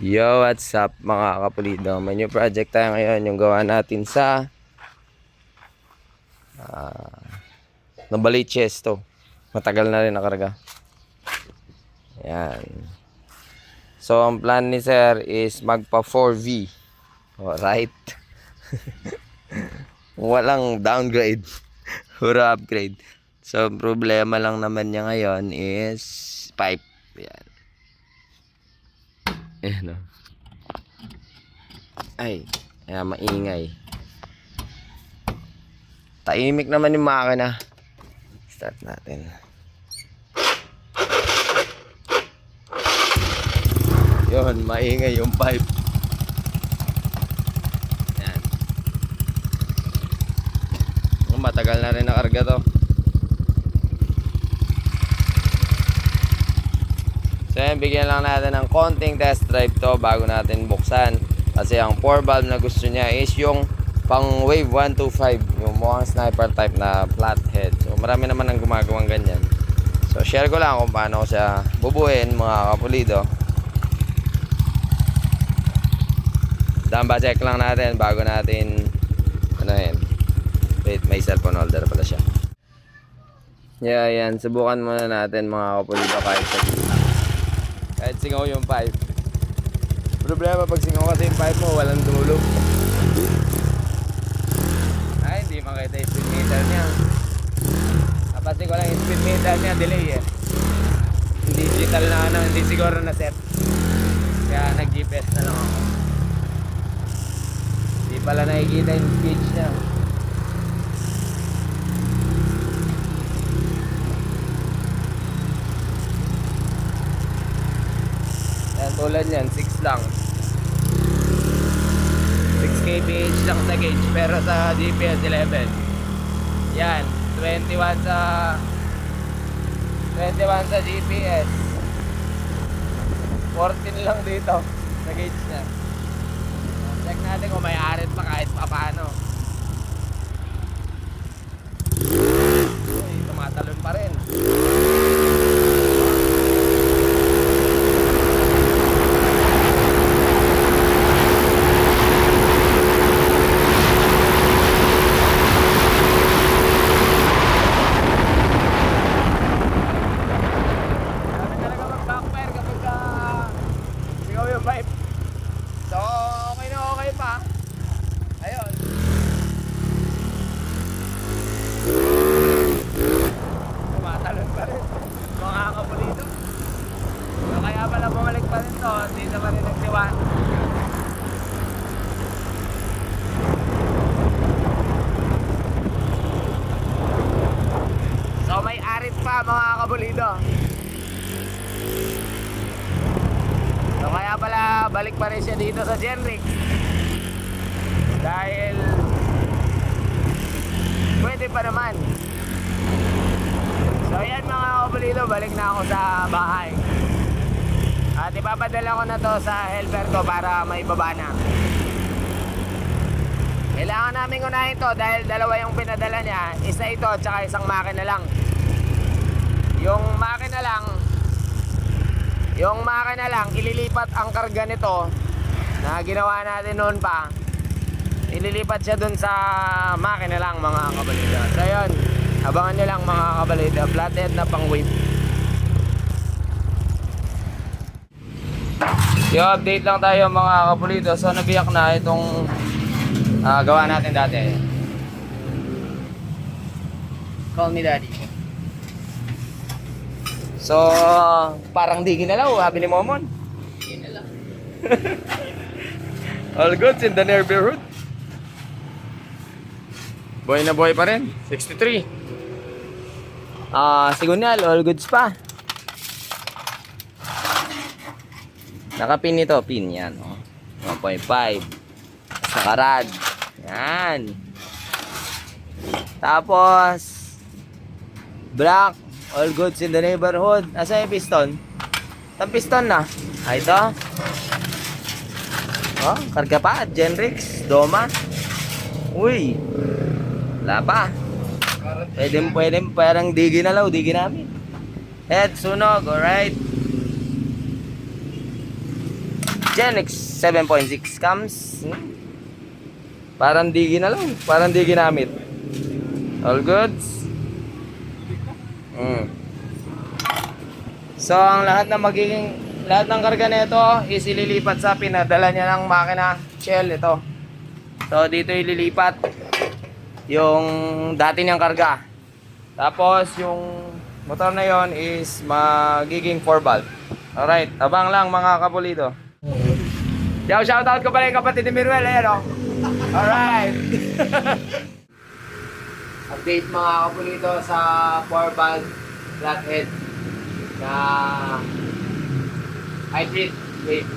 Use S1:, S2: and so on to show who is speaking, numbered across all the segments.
S1: Yo, what's up mga kapulido? May new project tayo ngayon, yung gawa natin sa Novaliches to. Matagal na rin nakarga. Ayan. So, ang plan ni sir is magpa 4V. Alright. Walang downgrade. Puro upgrade. So, problema lang naman niya ngayon is pipe. Ayan. Ayan o. Ay, kaya maingay. Tahimik naman yung makina. Start natin. Yun, maingay yung pipe. Ayan. Matagal na rin nakarga to. So yan, bigyan lang natin ng konting test drive to bago natin buksan. Kasi ang 4 valve na gusto niya is yung pang wave 125, yung mukhang sniper type na flathead. So marami naman ang gumagawang ganyan. So share ko lang kung paano ko siya bubuhin mga kapulido. Damba check lang natin bago natin ano yan. Wait, may cellphone holder pala siya. Yeah, yan. Subukan muna natin mga kapulido kahit singaw yung pipe. Problema pag singaw kasi yung pipe mo, walang dulo. Ay, hindi makita yung speed meter niya. Napasin ko lang yung speed meter niya, delay eh. Hindi digital na ano, hindi siguro na set. Kaya nag-GPS na lang ako. Hindi pala nakikita yung speed niya. Yan, tulad yan, 6 lang. 6 kph lang sa gauge, pero sa GPS 11. Yan, 21 sa GPS. 14 lang dito sa gauge niya. Check natin kung may arit pa kahit pa paano. Uy, tumatalon pa rin. So, okay na okay pa. Ayun. Tumatalon pa rin. Mga kapulido. So, kaya pala bumalik pa rin to. Hindi na pa rin nagsiwan. So, may arit pa mga kapulido. So kaya pala balik pa rin siya dito sa Genrix. Dahil pwede pa naman. So ayan mga kapulido, balik na ako sa bahay. At ipapadala ko na to sa helper ko para maibaba na. Kailangan namin unahin to dahil dalawa yung pinadala niya. Isa ito at saka isang makina lang. Yung makina lang, ililipat ang karga nito na ginawa natin noon pa. Ililipat siya dun sa makina lang mga kabalida. So yun, abangan nyo lang mga kabalida. Flathead na pang wave. Yo, update lang tayo mga kabalida. So nabiyak na itong gawa natin dati. Call me daddy. So, parang di ginalaw, sabi ni Momon. Ginalaw. All goods in the neighborhood. Boy na boy pa rin. 63. Signal, all goods pa. Nakapin ito, pin yan. 1.5. Nakarad. Yan. Tapos, black. All goods in the neighborhood. Asa yung piston? Itong piston na. Ito. Oh, karga pa. Genrix. Doma. Uy. Wala pa. Pwede. Parang di ginalaw. Di ginamit. Head, sunog. Alright. Genix 7.6 cams. Parang di na lang. Parang di ginamit. All goods. So, ang lahat ng karga nito is ililipat sa pinadala niya ng makina Shell ito. So, dito ililipat yung dati niyang karga. Tapos, yung motor na yon is magiging 4 valve. Alright, abang lang mga kapulido. Shoutout ko pala yung kapatid ni Miruel, ayan o. Alright. Update mga kapulido sa 4 valve flathead na hybrid. Wait.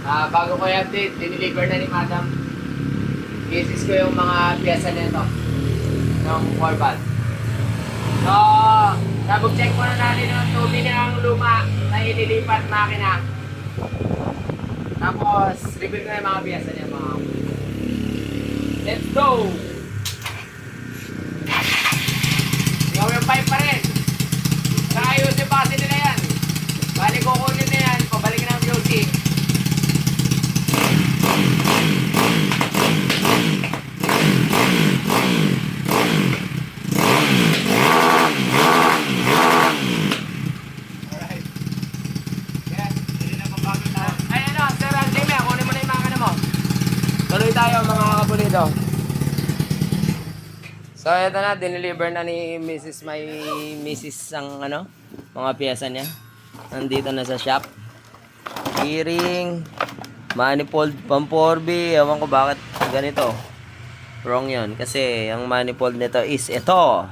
S1: Bago ko i-update, diniliver na ni Madam. Isis ko yung mga piyesa nito ng 4 valve. So, double-check muna natin yung tubig ng luma na ililipat makina. Tapos, reveal ko na yung mga piyesa niya mga kapulido. Let's go! Ikaw yung pipe pa rin. Ayusin pa kasi nila yan. Balik kukunin na yan. Pabalikin ng QC. Alright. Yan. Hindi na mabago na. Ay ano, Sir Jimmy, kunin mo na yung makina mo. Tuloy tayo mga kapulido. So, ito na, dineliver na ni Mrs. ang mga piyesa niya. Nandito na sa shop. Keyring, manifold, pamporbi. Ewan ko bakit ganito. Wrong yun. Kasi, ang manifold nito is ito.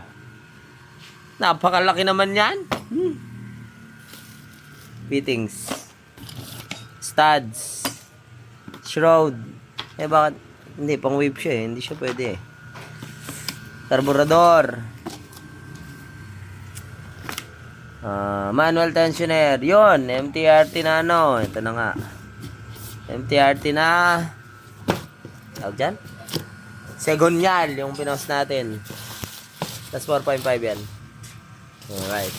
S1: Napakalaki naman yan. Fittings. Studs. Shroud. Bakit? Hindi, pang wave siya eh. Hindi siya pwede eh. Carburador. Manual tensioner. Yun, MTRT na ito na nga. MTRT na tawag dyan? Segonyal yung pinost natin. That's 4.5 yan. Alright.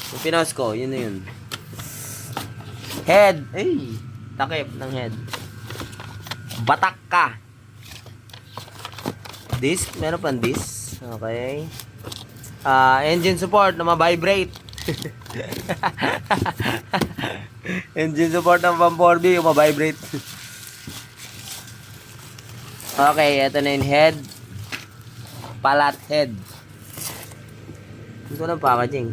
S1: Yung pinost ko, yun na yun. Head. Ay, takip ng head. Batak ka. Disc, meron pang disc. Okay. Engine support na ma-vibrate. Engine support ng pang-4B yung ma-vibrate. Okay, ito na yung head. Palat head. Ito na packaging.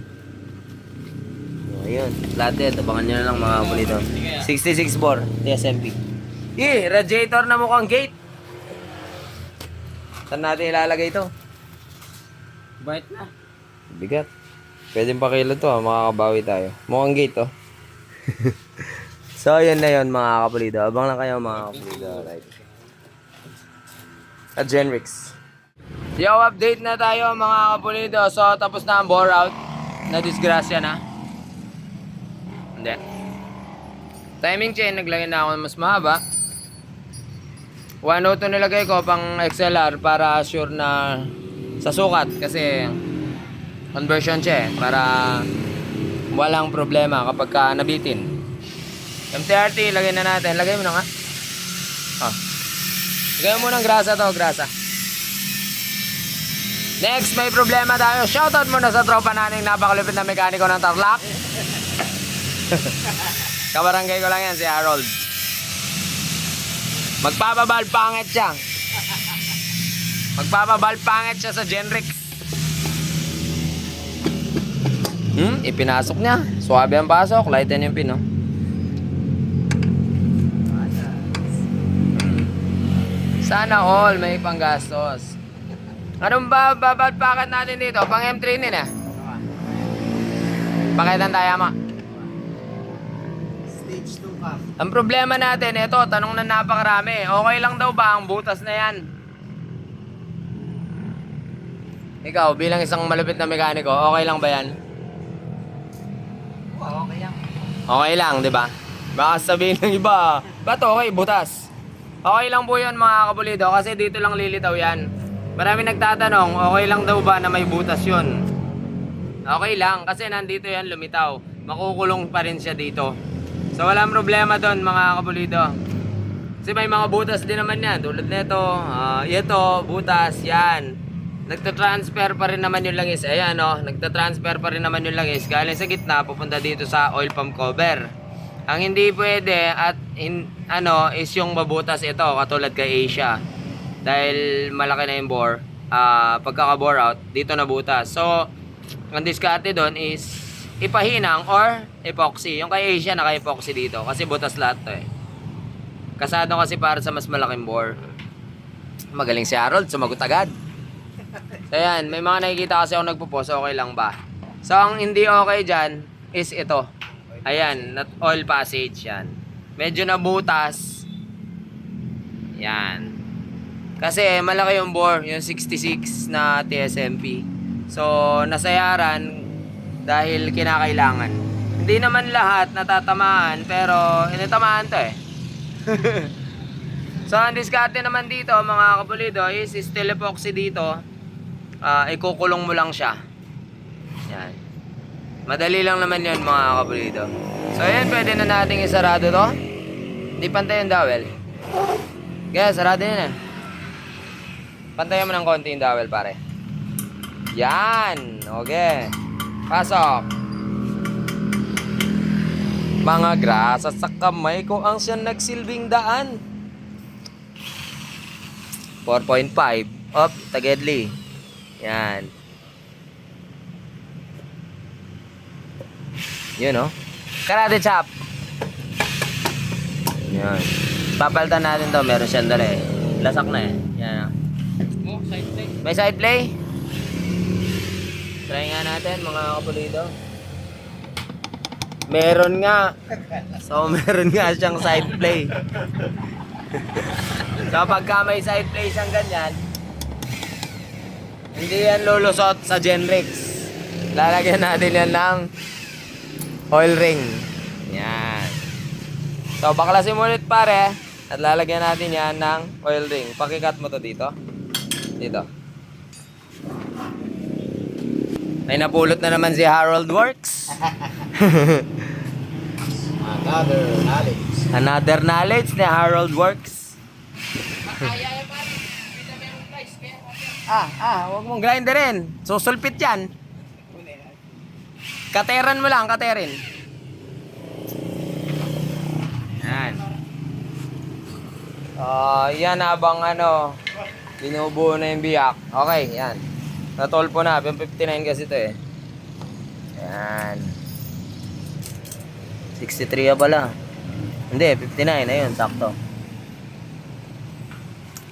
S1: Ayun, flat head. Abangan nyo na lang mga kapulito. 66 bore, TSMP. Radiator na mukhang gate. Saan natin ilalagay ito?
S2: Bait na.
S1: Bigat. Pwedeng pakilo to, makakabawi tayo. Mukhang gate, oh. So, yun na yun, mga kapulido. Abang lang kayo, mga kapulido. Right. At Genrix. Yo, update na tayo, mga kapulido. So, tapos na ang bore out. Na-disgrasya na. Hindi. Timing chain, naglagay na ako ng mas mahaba. 102 nilagay ko pang XLR para sure na sa sukat kasi conversion siya para walang problema kapag ka nabitin. MTRT, lagay na natin. Lagay mo na nga. Lagay mo ng grasa to, grasa. Next, may problema tayo. Shoutout muna sa tropa nating napakalupit na mekaniko ng Tarlac. Kabarangay ko lang yan, si Harold. Magpapabal pangit siya. Magpapabal pangit siya sa Genrix. Ipinasok niya. Suwabe ang pasok. Lighten yung pin, no? Sana all may panggastos. Anong babal packet natin dito? Pang M3 din eh. Paketan tayo ma.
S2: Stage 2 ka.
S1: Ang problema natin, ito, tanong na napakarami. Okay lang daw ba ang butas na yan? Ikaw, bilang isang malupit na mekaniko, okay lang ba yan?
S2: Okay lang.
S1: Okay lang, di ba? Baka sabihin ng iba, ba't okay, butas? Okay lang po yun mga kapulido, kasi dito lang lilitaw yan. Marami nagtatanong, okay lang daw ba na may butas yun? Okay lang, kasi nandito yan lumitaw. Makukulong pa rin siya dito. So walang problema doon mga kapulido. Kasi may mga butas din naman yan. Tulad nito, ito, butas, yan. Nagtatransfer pa rin naman yung langis. Ayan nagtatransfer pa rin naman yung langis. Galing sa gitna, pupunta dito sa oil pump cover. Ang hindi pwede at is yung mabutas ito, katulad kay Asia. Dahil malaki na yung bore, pagkaka-bore out, dito na butas. So, ang diskarte doon is ipahinang or epoxy. Yung kay Asia, naka-epoxy dito. Kasi butas lahat to eh. Kasado kasi para sa mas malaking bore. Magaling si Harold, sumagot agad. So yan, may mga nakikita kasi ako nagpo-post, okay lang ba? So ang hindi okay dyan is ito. Ayan, not oil passage yan. Medyo nabutas. Yan. Kasi malaki yung bore, yung 66 na TSMP. So nasayaran dahil kinakailangan. Hindi naman lahat natatamaan, pero inatamaan to eh. So ang diskarte naman dito mga kapulido is steel epoxy dito. Ikukulong mo lang siya. Yan. Madali lang naman yun mga kapulido. So yan, pwede na nating isarado to. Hindi pantay yung dowel. Kaya sarado yun eh. Pantayan mo ng konti yung dowel pare. Yan. Okay. Pasok. Mga grasa sa kamay ko ang siyang nagsilbing daan. 4.5. Op, Tagedli. Yan. Yun Karate chop. Yan. Papalitan natin to. Meron siyang dala eh. Lasak na eh. Yan
S2: Side play.
S1: May side play? Try nga natin mga kapulido. Meron nga. So meron nga siyang side play. So pagka may side play siyang ganyan, hindi yan lulusot sa Genrex. Lalagyan natin yan ng oil ring. Yan. So baklasin mo ulit pare. At lalagyan natin yan ng oil ring. Pakikat mo to dito. Dito. May napulot na naman si Harold Works. Another knowledge ni Harold Works. Huwag mong grinderin. Susulpit yan. Kateran mo lang, katerin. Yan. Yan habang binubuo na yung biyak. Okay, yan. Natolpo na, 59 kasi ito eh. Yan. 63 pala. Hindi, 59. Ayun, sakto.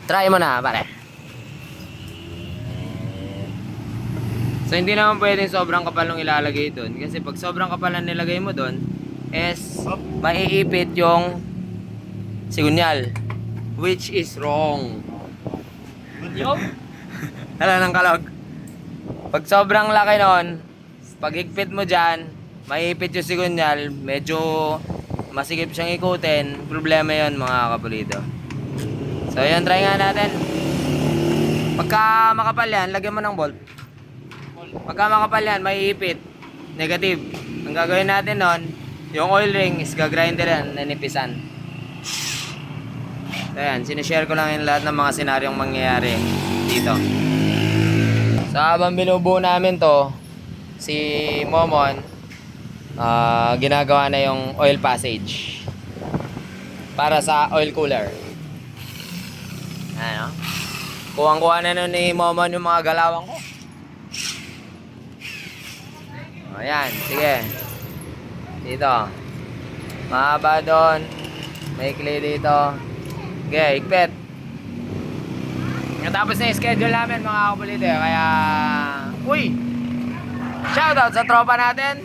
S1: Try mo na, pare. So, hindi naman pwedeng sobrang kapal nung ilalagay doon. Kasi pag sobrang kapal ang nilagay mo doon, is maiipit yung sigunyal. Which is wrong. Hala ng kalog. Pag sobrang laki nun, pag higpit mo dyan, maiipit yung sigunyal, medyo masikip siyang ikutin, problema yon mga kapulido. So yun, try nga natin. Pagka makapal yan, lagyan mo ng bolt. Pagka makapal yan, maiipit, negative. Ang gagawin natin nun, yung oil ring is gagrinder yan, nanipisan. So yan, sinishare ko lang yung lahat ng mga senaryong mangyayari dito. So habang binubuo namin to, si Momon, ginagawa na yung oil passage para sa oil cooler. Kuwang-kuha na nun ni Momon yung mga galawang ko. Ayan, sige. Dito. Mahaba doon. Maikli dito. Okay, higpit. Tapos na yung schedule namin mga kapulito. Kaya, uy! Shoutout sa tropa natin.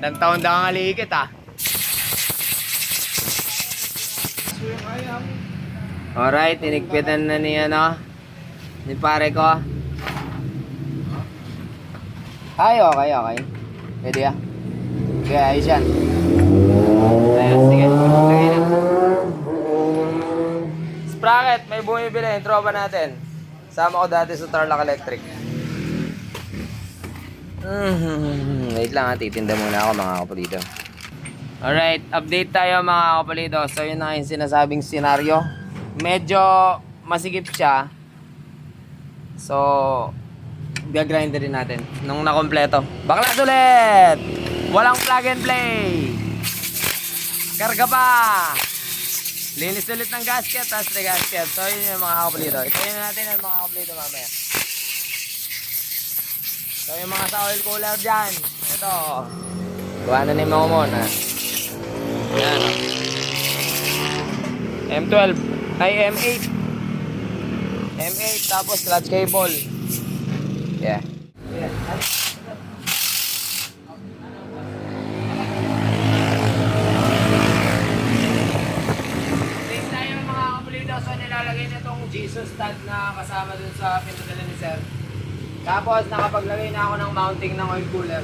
S1: Ilang taon daw ang alikit Alright, tinigpitan na ni ni pare ko. Okay. Pwede Okay, ayos yan. Ayos, sige. Lagay na. Sprocket, may bumibili yung tropa natin. Sama ko dati sa Tarlac Electric. Wait lang titinda muna ako mga kapulito. Alright, update tayo mga kapulido. So yun na yung sinasabing senaryo. Medyo masigip siya. So, gagrinderin natin nung nakompleto. Baklas ulit! Walang plug and play! Karga pa! Linis ulit ng gasket, tapos re-gasket. So yun yung mga kapulido. Itayin na natin ang mga kapulido mamaya. So yung mga sa oil cooler dyan. Ito. Gawa na ni Momon ha. Yan. M12. Ay, M8. M8 tapos clutch cable. Yeah. Update tayo mga kapulido. So nilalagay na itong Jesus stand na kasama dun sa pinadala ni Sir. Tapos nakapaglagay na ako ng mounting ng oil cooler.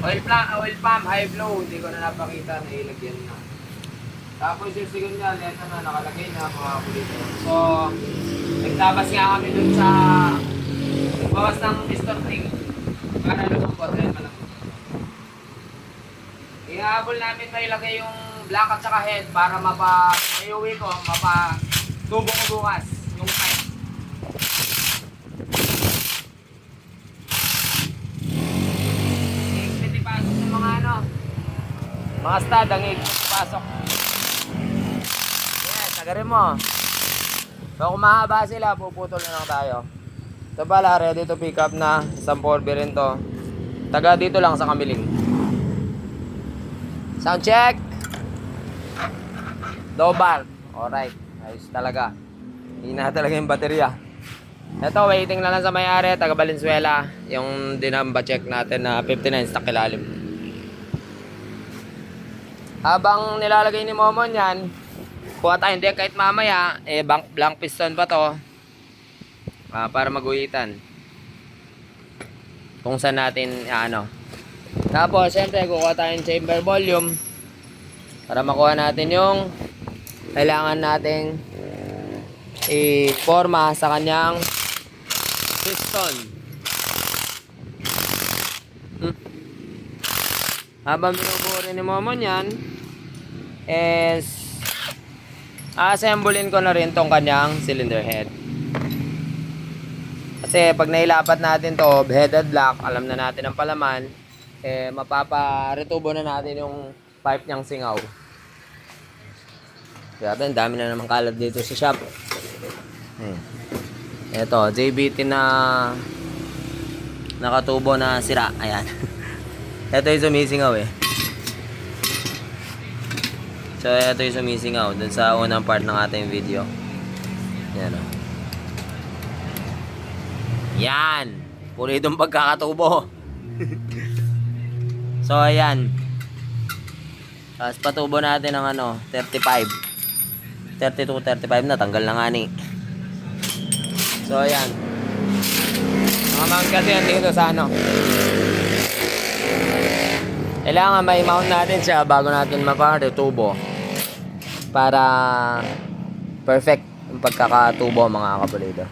S1: Oil pump, high flow, hindi ko na napakita na ilagyan na. Tapos yung sigon niya, ito na, nakalagay na mga kulito. So, nagtabas nga kami dun sa bawas ng piston ring para lumambot, ayun malambot. Ihahabol namin mailagay yung black at saka head para maiuwi ko, tubo ko bukas yung pipe. Mga stud, ang pasok. Yes, tagarin mo. So kung mahaba sila, puputol na lang tayo. Ito pala, ready to pick up na. Isang 4B rin to. Taga dito lang sa Kamiling. Sound check. Low bar. Alright, ayos talaga. Hina talaga yung baterya. Ito, waiting na lang sa may-ari, taga Valenzuela. Yung dinamba check natin na 59 stock ilalim. Habang nilalagay ni Momon yan, kuha tayo hindi kahit mamaya, blank piston pa to para maguhitan kung saan natin tapos syempre kuha tayong chamber volume para makuha natin yung kailangan nating i-forma sa kanyang piston. Habang binubuo rin ni Momon yan is assemblein ko na rin tong kanyang cylinder head. Kasi pag nailapat natin to headed block, alam na natin ang palaman, mapapa-retubo na natin yung pipe niyang singaw. Grabe, ang dami na naman kalat dito sa shop. Ito, JBT na nakatubo na sira. Ayan. Ito yung sumisingaw So, ito yung sumisingaw dun sa unang part ng ating video. Yan o. Yan! Puro itong pagkakatubo. So, ayan. Tapos patubo natin ng 35. 32, 35 na. Tanggal na nga ni. So, ayan. Mga mount kasi yan dito sa kailangan may mount natin siya bago natin mapa-retubo para perfect yung pagkakatubo mga kapulido.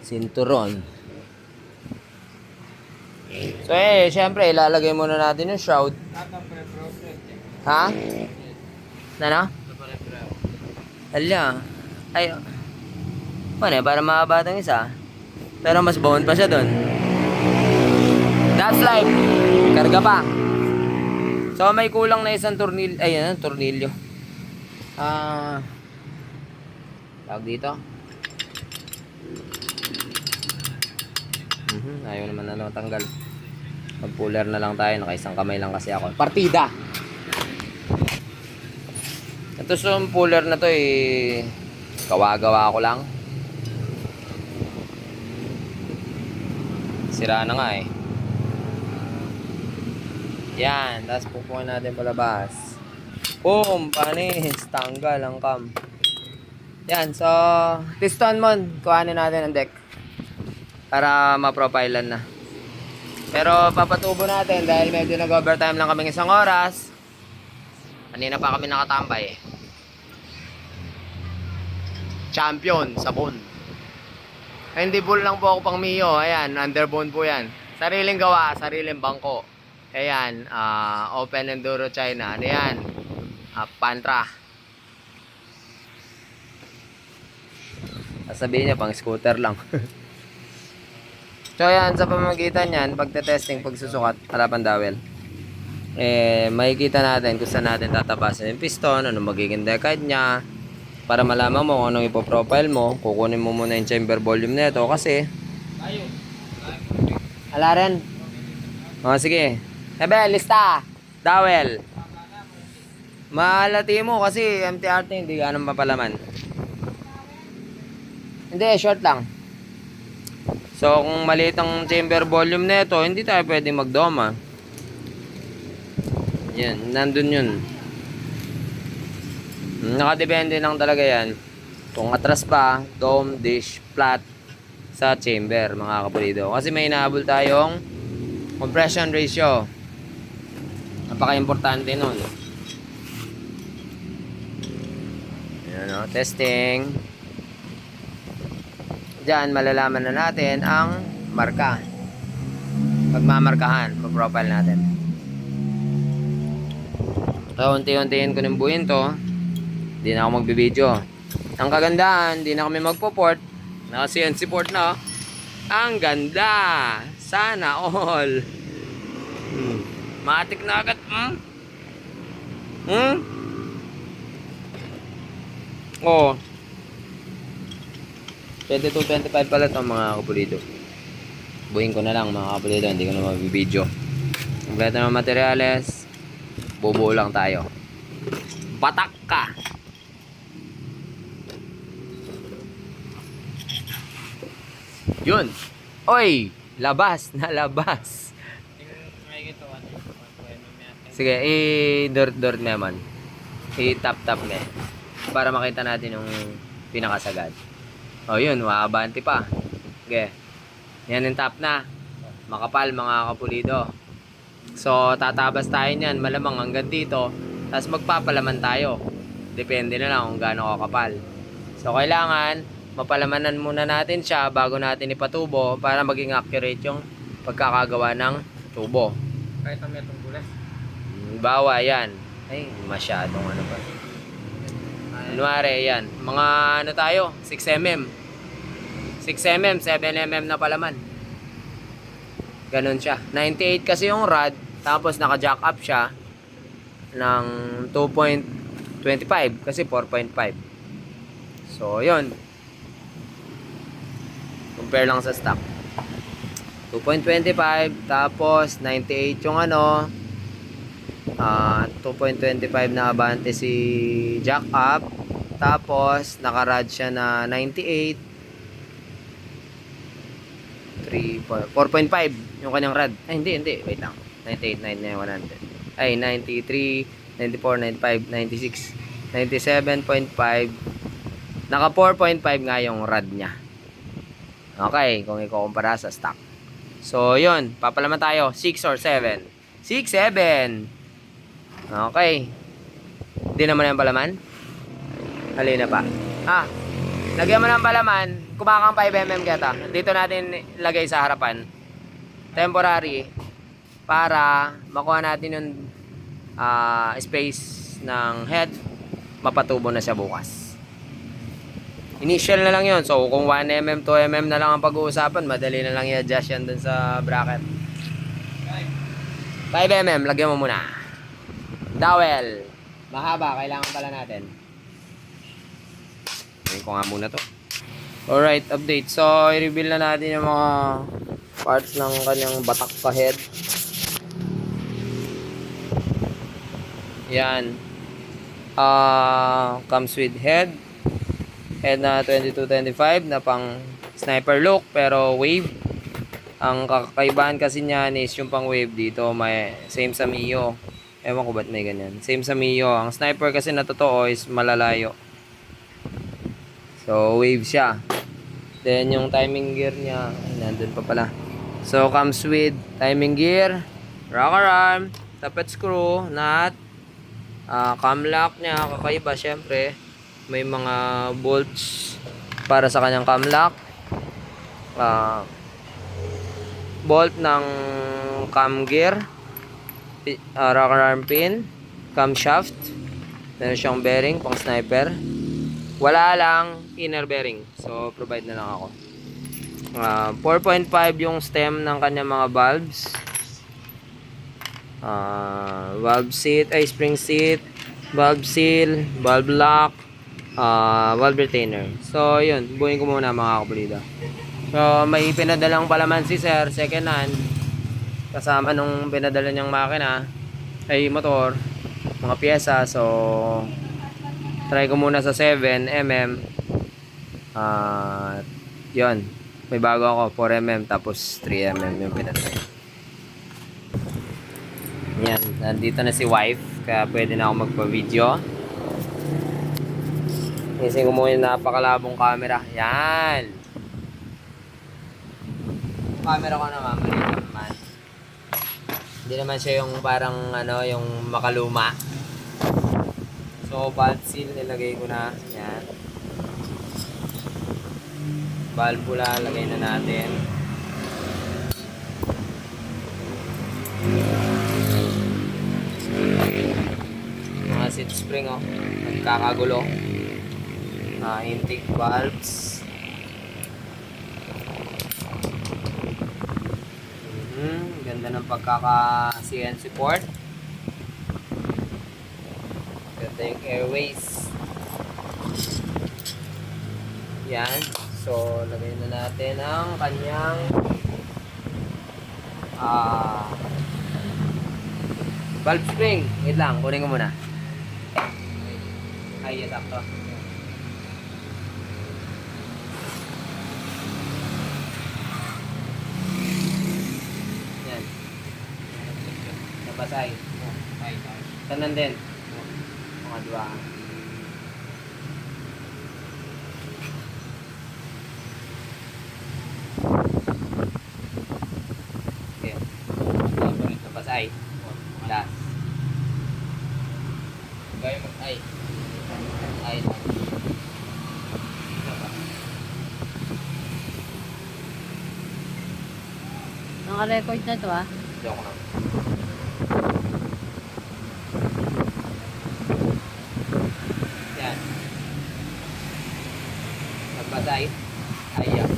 S1: Sinturon. So syempre ilalagay muna natin yung shroud. Ha? Ano? Hala. Ay. Para mahaba itong isa. Pero mas bone pa siya dun. That's life. Karga pa. So may kulang na isang tornilyo. Ayun, tornilyo. Tawag dito. Ayaw naman na tanggal. Mag-puller na lang tayo. Nakaisang kamay lang kasi ako. Partida. Ito yung puller na to gawa-gawa ko lang. Sira na nga Yan, tapos pupukin natin palabas. Boom! Panis! Tanggal ang cam. Yan, so piston mon, kuhanin natin ang deck para ma-profilan na. Pero papatubo natin dahil medyo nag-overtime lang kaming 1 oras. Kanina pa kami nakatambay Champion, sabon. Ay, hindi bull lang po ako pang Mio. Ayan, underbone po yan. Sariling gawa, sariling bangko. Ayan, Open Enduro China. Ano yan? Pantra. Sabihin niya, pang scooter lang. So yan, sa pamamagitan yan, pagte-testing, pagsusukat, harapan dowel. Makikita natin kung saan natin tatabasin yung piston, ano magiging decade niya, para malaman mo kung anong ipoprofile mo. Kukunin mo muna yung chamber volume nito kasi ala rin. Sige. Lista. Dowel. Malati mo kasi MTRT hindi ganun mapalaman. Hindi, short lang. So, kung maliit ang chamber volume nito, hindi tayo pwede magdoma. Yan, nandun yun. Nakadepende lang talaga yan. Kung atras pa, dome, dish, flat sa chamber, mga kapulido. Kasi may inaabol tayong compression ratio. Napaka-importante nun. Yan o, testing. Diyan, malalaman na natin ang marka. Pagmamarkahan, profile natin. So, unti-untiin ko nimbuhin to. Hindi na ako magbibideo. Ang kagandahan, hindi na kami magpo-port. Naka-CNC port na. Ang ganda! Sana all! Matik na agad. Oh. 22-25 pala ito mga kapulido. Buhin ko na lang mga kapulido. Hindi ko na mabibideo. Kompleto ng materyales. Bubuo lang tayo. Batak ka! Yun! Oy! Labas! Nalabas! Sige, i-dort-dort mo naman. I-tap-tap mo para makita natin yung pinakasagad. O yun, maabanti pa. Okay. Yan yung tap na. Makapal mga kapulido. So, tatabas tayo niyan. Malamang hanggang dito. Tapos magpapalaman tayo. Depende na lang kung gaano kakapal. So, kailangan mapalamanan muna natin siya bago natin ipatubo para maging accurate yung pagkakagawa ng tubo.
S2: Kahit ang metong bulas.
S1: Bawa yan. Ay, masyadong ano pa. Kunwari, yan. Mga ano tayo? 6mm. 6mm, 7mm na palaman. Ganun siya. 98 kasi yung rod. Tapos naka-jack up siya ng 2.25 kasi 4.5. So, yun. Compare lang sa stock. 2.25 tapos 98 yung ano. 2.25 na abante si jack up. Tapos naka-rod siya na 98. 4.5 yung kanyang rod. Ay, hindi. Wait lang. 98, 99, 100. Ay, 93, 94, 95, 96, 97.5. Naka 4.5 nga yung rod niya. Okay, kung ikukumpara sa stock. So, yun. Papalaman tayo. 6 or 7. 6, 7. Okay. Hindi naman yung palaman. Halina pa. Lagyan mo ng palaman. Kumakang 5mm kita. Dito natin lagay sa harapan. Temporary. Para makuha natin yung space ng head. Mapatubo na siya bukas. Initial na lang yun. So, kung 1mm, 2mm na lang ang pag-uusapan, madali na lang i-adjust yan dun sa bracket. 5mm, lagyan mo muna. Dowel. Mahaba, kailangan pala natin. Ngayon ko nga muna to. Alright, update. So, i-reveal na natin yung mga parts ng kanyang batak pa head. Yan. Comes with head na 22-25 na pang sniper look pero wave. Ang kakaibahan kasi niyan is yung pang wave dito may same sa Mio. Ewan ko ba't may ganyan. Same sa Mio. Ang sniper kasi na totoo is malalayo. So wave siya. Then yung timing gear niya nandun pa pala. So comes with timing gear, rocker arm, tappet screw, nut, cam lock niya kakaiba syempre. May mga bolts para sa kanyang cam lock. bolt ng cam gear, rocker arm pin, camshaft. Meron siyang bearing pang sniper. Wala lang inner bearing. So, provide na lang ako. 4.5 yung stem ng kanyang mga valves. Valve seat, spring seat, valve seal, valve lock, valve retainer. So, yun. Buuin ko muna mga kapulida. So, may pinadalang palaman si sir, second hand. Kasama nung pinadala niyang makina ay motor, mga pyesa. So, try ko muna sa 7mm. Yun. May bago ako, 4mm tapos 3mm yung pinadala. Yan, nandito na si wife, kaya pwede na ako magpa-video. Ising ko muna yung napakalabong camera. Yan. Camera ko naman, maliit naman. Hindi naman siya yung parang ano, yung makaluma. So, valve seal nilagay ko na. Yan. Valvula, lagay na natin. Mga seat spring, oh. Nagkakagulo. Intake valves. Ganda ng pagkaka-CNC port. Ganda yung airways. Yan. So, lagay na natin ang kanyang valve spring. Wait lang, kunin ko muna. Ay, sakto. Yan. Nabasay. Tanan din. Mga dua. Okay. Nabasay. Last. Gaya mag-ay. Ay.
S3: Naka-record na to, ah.
S1: Joke lang. Yan. Nagbasay. Ayan.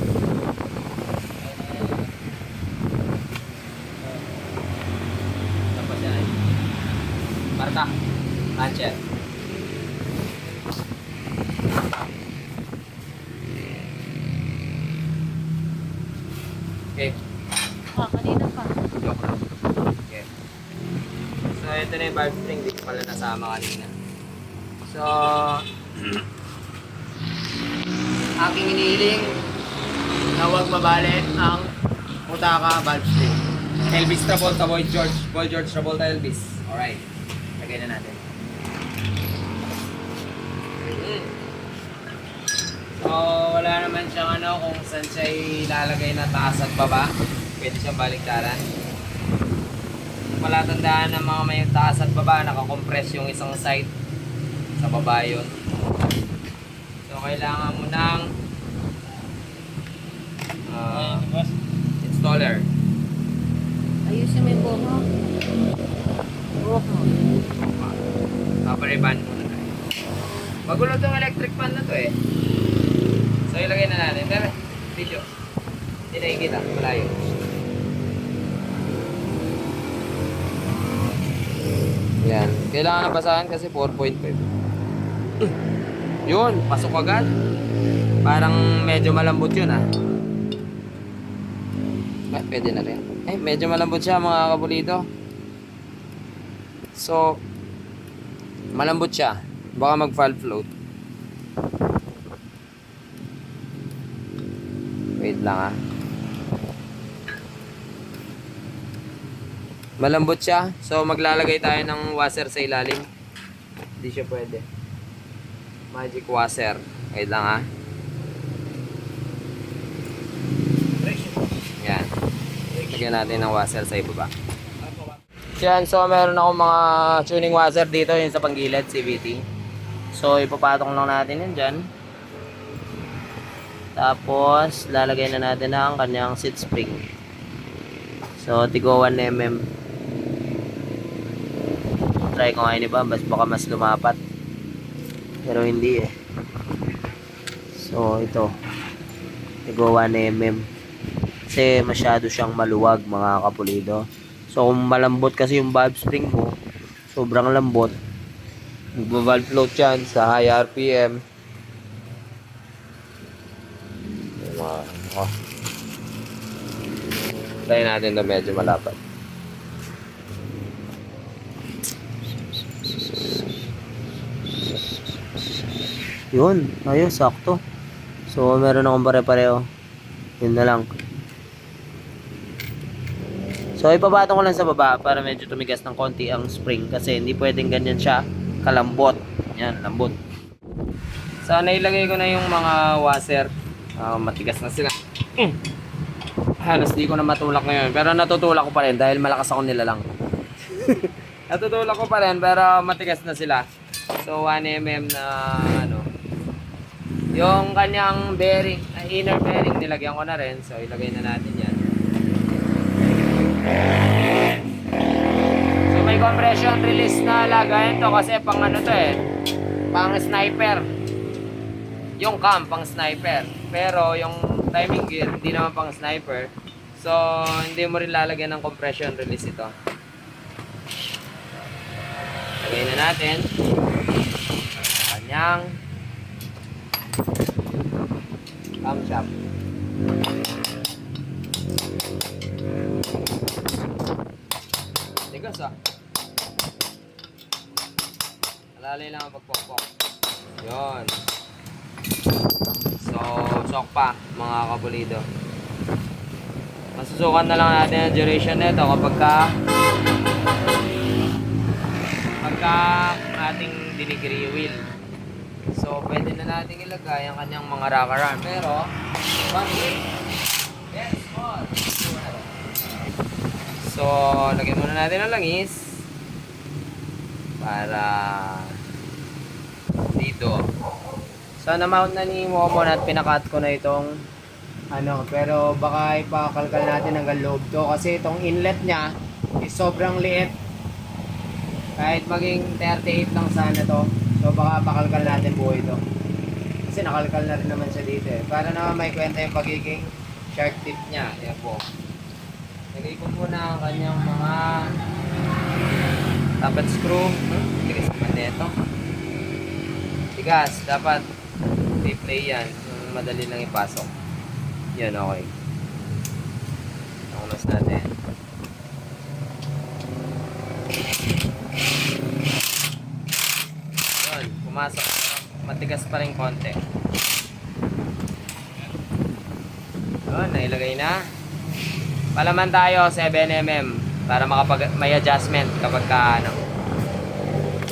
S1: Tapos yan. Marka. Hatchet. Okay.
S3: Kanina pa.
S1: Joke lang. Okay. So, ito na yung valve spring. Di ko pala nasama kanina. So, aking inihiling na huwag mabalik ang Mutaka valve spring. Elvis Travolta, Boy George Travolta Elvis. Alright. Lagay na natin. So, wala naman siyang ano kung saan siya ilalagay na taas at baba. Pwede siyang baliktaran. Palatandaan ng mga may taas at baba, nakakompress yung isang side. Sa baba yun. So, kailangan mo ng installer.
S3: Ayusin mo yung buhok mo. Buhok mo.
S1: Papariban muna tayo. Magulo tong electric fan na to eh. So, ilagay na natin. Pero, video. Hindi nakikita. Malayo. Yan. Kailangan nabasahan kasi 4.5. Yun. Pasok agad. Parang medyo malambot yun ah. Pwede na rin. Medyo malambot siya mga kapulito. So, malambot siya. Baka mag-valve float. Wait lang ah. Malambot siya. So, maglalagay tayo ng washer sa ilalim. Hindi siya pwede. Magic washer. Wait lang ah. Yan. Lagyan natin ng washer sa ibaba. Yan, so meron akong mga tuning washer dito yung sa panggilid, CVT. So ipapatong lang natin yun dyan. Tapos lalagay na natin ang kanyang seat spring.
S4: So, tigo 1mm. Try ko ngayon iba, baka mas lumapat. Pero hindi eh. So, ito. Tigo 1mm. Kasi masyado siyang maluwag mga kapulido. So, kung malambot kasi yung valve spring mo, sobrang lambot,
S1: Magbavalve float yan sa high RPM. Oh. Try natin to medyo malapad.
S4: yun, ayun, sakto. So, meron akong pare-pareho. Yun na lang. So, ipabato ko lang sa baba para medyo tumigas ng konti ang spring kasi hindi pwedeng ganyan siya kalambot. Yan, lambot.
S1: So, nailagay ko na yung mga washer. Matigas na sila. Halos di ko na matulak ngayon. Pero natutulak ko pa rin dahil malakas ako nilalang. Natutulak ko pa rin pero matigas na sila. So, 1mm na ano. Yung kanyang bearing, inner bearing nilagyan ko na rin. So, ilagay na natin yan. So, may compression release na lagayan to kasi pang ano to eh. Pang sniper. Yung cam pang sniper. Pero yung timing gear hindi naman pang sniper. So, hindi mo rin lalagyan ng compression release ito. Lagay na natin. Kanyang camshaft. Tigas ah. Alalay lang ang pagpokpok. Yun. So, sok pa mga kapulido. Masusukan na lang natin ang duration nito pagka ating delivery wheel. So, pwede na natin ilagay ang kanyang mga rakaran. Pero, bakit? Yes, small. So, lagyan muna natin ang langis para dito. So, na-mount na ni Momon at pinakat ko na itong ano, pero baka ipakalkal natin hanggang loob to kasi itong inlet niya is sobrang liit. Kahit maging 38 lang sana to. So, baka pakalkal natin buo ito. Kasi nakalkal na rin naman siya dito eh. Para naman may kwenta yung pagiging shark tip niya. Yan po. Lagay ko muna ang kanyang mga tapat screw. Tigas naman nito. Tigas. Dapat replay yan. Madali lang ipasok. Yan, okay. Nakulas natin. Yun, pumasok. Matigas pa rin konti. Yun, nailagay na. Palaman tayo 7mm para may adjustment kapag ka ano.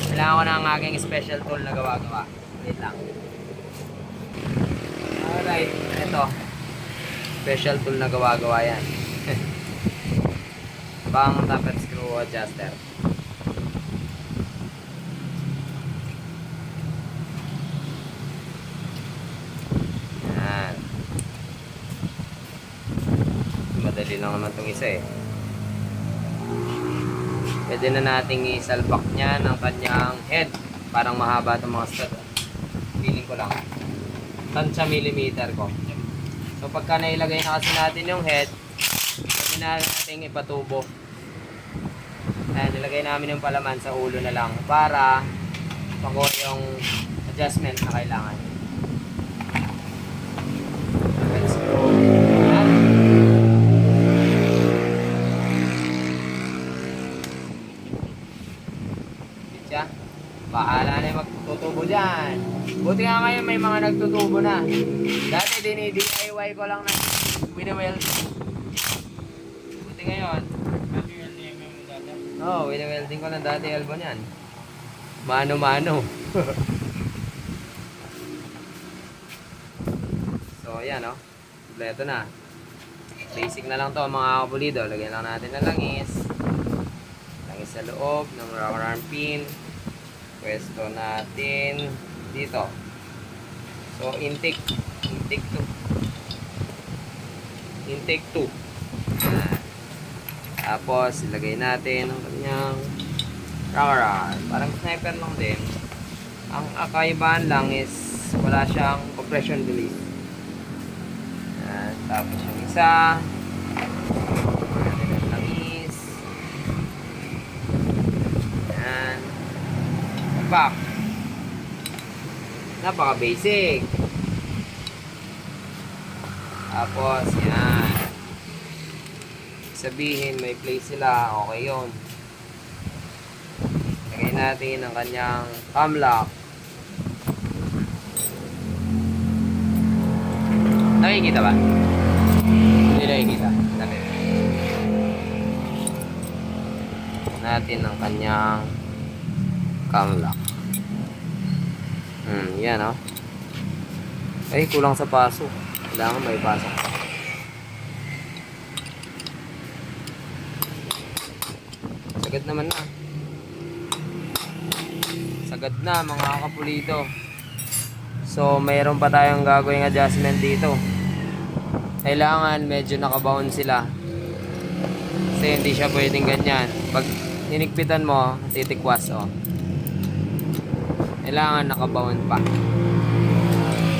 S1: Kailangan ko na ang aking special tool na gawa-gawa. Wait lang. Alright, ito. Special tool na gawa-gawa yan. Pang tappet screw adjuster. Yan. Madali lang naman itong isa eh. Pwede na nating isalpak niya ng kanyang head. Parang mahaba itong mga stud. Feeling ko lang. Tansya millimeter ko. So pagka nailagay na kasi natin yung head, pwede na natin ipatubo. Ayan, nilagay namin yung palaman sa ulo na lang para pakuha yung adjustment na kailangan. Let's go. Ayan. Bitya. Bahala na yung magtutubo dyan. Buti nga ngayon may mga nagtutubo na. Dati DIY ko lang ng wini-welding. Buti ngayon. Oo, wini-welding ko lang dati albon yan. Mano-mano. So yan o. Kompleto na. Basic na lang to mga kapulido. Lagyan lang natin ng langis. Langis sa loob ng rocker arm pin. Pwesto natin dito. So intake 2. Intake 2. Tapos, ilagay natin ang kanyang rocker rod. Parang sniper lang din. Ang kaibahan lang is wala siyang compression release. Yan. Tapos yung isa. Natin ang langis. Yan. Back. Napaka basic. Tapos, yan. Sabihin, may play sila. Okay yun. Lagay natin ang kanyang cam lock. Nakikita ba? Hindi nakikita. Natin ang kanyang cam lock. Yan oh. Ay, kulang sa paso. Kailangan may pasok. Sagad naman na. Sagad na mga kapulido. So, mayroon pa tayong gagawing adjustment dito. Kailangan medyo nakabound sila. Kasi hindi siya pwedeng ganyan. Pag hinigpitan mo, titikwas oh. Kailangan nakabound pa.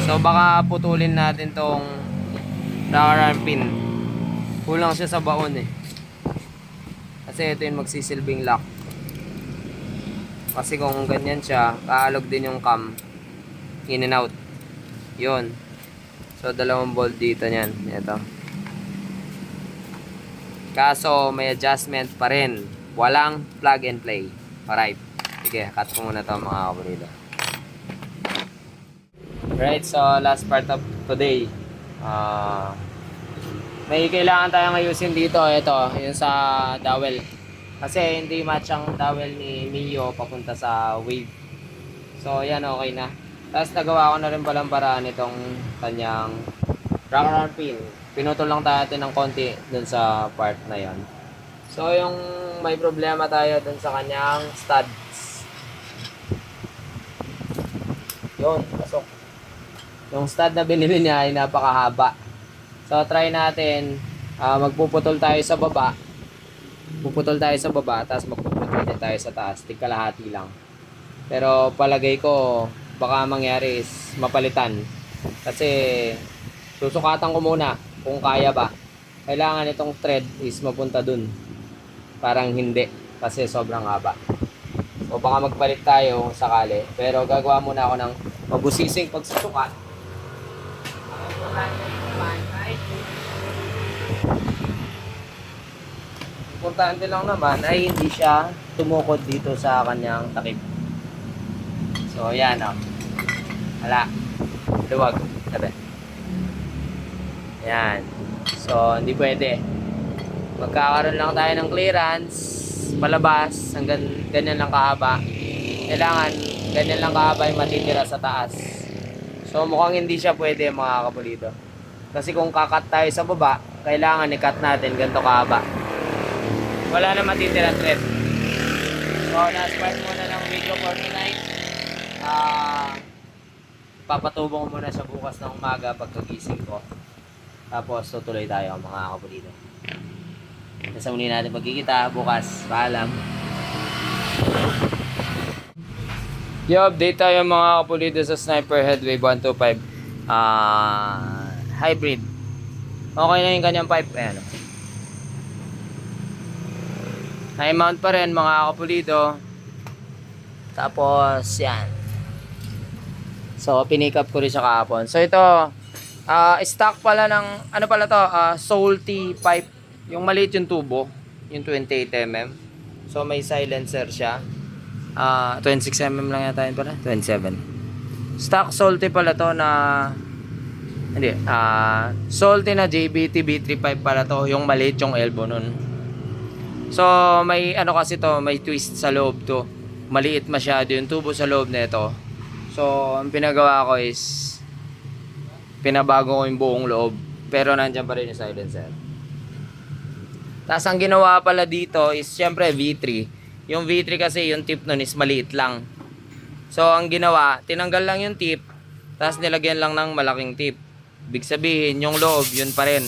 S1: So baka putulin natin tong rocker arm pin. Kulang siya sa baon eh. Kasi ito yung magsisilbing lock. Kasi kung ganyan siya, kaalog din yung cam. In and out. Yun. So 2 bolt dito niyan. Ito. Kaso may adjustment pa rin. Walang plug and play. Alright. Sige, cut ko muna to mga kapulido. Right, so last part of today. May kailangan tayong ayusin dito. Ito, yung sa dowel. Kasi hindi match ang dowel ni Mio papunta sa wave. So, yan, okay na. Tapos nagawa ko na rin palang paraan itong kanyang rocker arm pin. Pinutol lang tayo ng konti dun sa part na yan. So, yung may problema tayo dun sa kanyang studs. Yun, pasok. Yung stud na binili niya ay napakahaba. So, try natin. Magpuputol tayo sa baba. Puputol tayo sa baba, tapos magpuputol din tayo sa taas. Tigkalahati lang. Pero palagay ko, baka mangyari is mapalitan. Kasi, susukatan ko muna kung kaya ba. Kailangan itong thread is mapunta dun. Parang hindi. Kasi sobrang haba. So, baka magpalit tayo kung sakali. Pero gagawa muna ako ng mabusising pagsusukat. Importante lang naman ay hindi siya tumukod dito sa kanyang takip. So, yan o. Hala. Luwag. Sabi. Yan. So, hindi pwede. Magkakaroon lang tayo ng clearance palabas hanggang ganyan lang kahaba. Kailangan ganyan lang kahaba yung matitira sa taas. So, mukhang hindi siya pwede mga kapulido. Kasi kung kakat tayo sa baba, kailangan i-cut natin ganito kahaba. Wala na matitira thread. So, last part muna ng video for tonight. Papatubo ko muna sa bukas ng umaga pagkagising ko. Tapos, tutuloy tayo mga kapulido. Sa muli natin pagkikita bukas. Paalam. Update tayo mga kapulido sa Sniper Headwave 125 hybrid. Okay na yung kanyang pipe. Ayan. High mount pa rin mga kapulido. Tapos yan. So pinick up ko rin siya kahapon. So ito stock pala ng ano pala to, Salty pipe. Yung maliit yung tubo, yung 28mm. So may silencer siya. 26mm lang yata yun pala. 27. Stock Salty pala to na hindi, Salty na JBT B35 pala to. Yung maliit yung elbow nun. So may ano kasi to, may twist sa loob to. Maliit masyado yung tubo sa loob nito. So ang pinagawa ko is pinabago ko yung buong loob. Pero nandiyan pa rin yung silencer. Tapos ang ginawa pala dito is syempre V3. Yung V3 kasi yung tip nun is maliit lang. So ang ginawa, tinanggal lang yung tip, tapos nilagyan lang ng malaking tip. Ibig sabihin yung loob yun pa rin.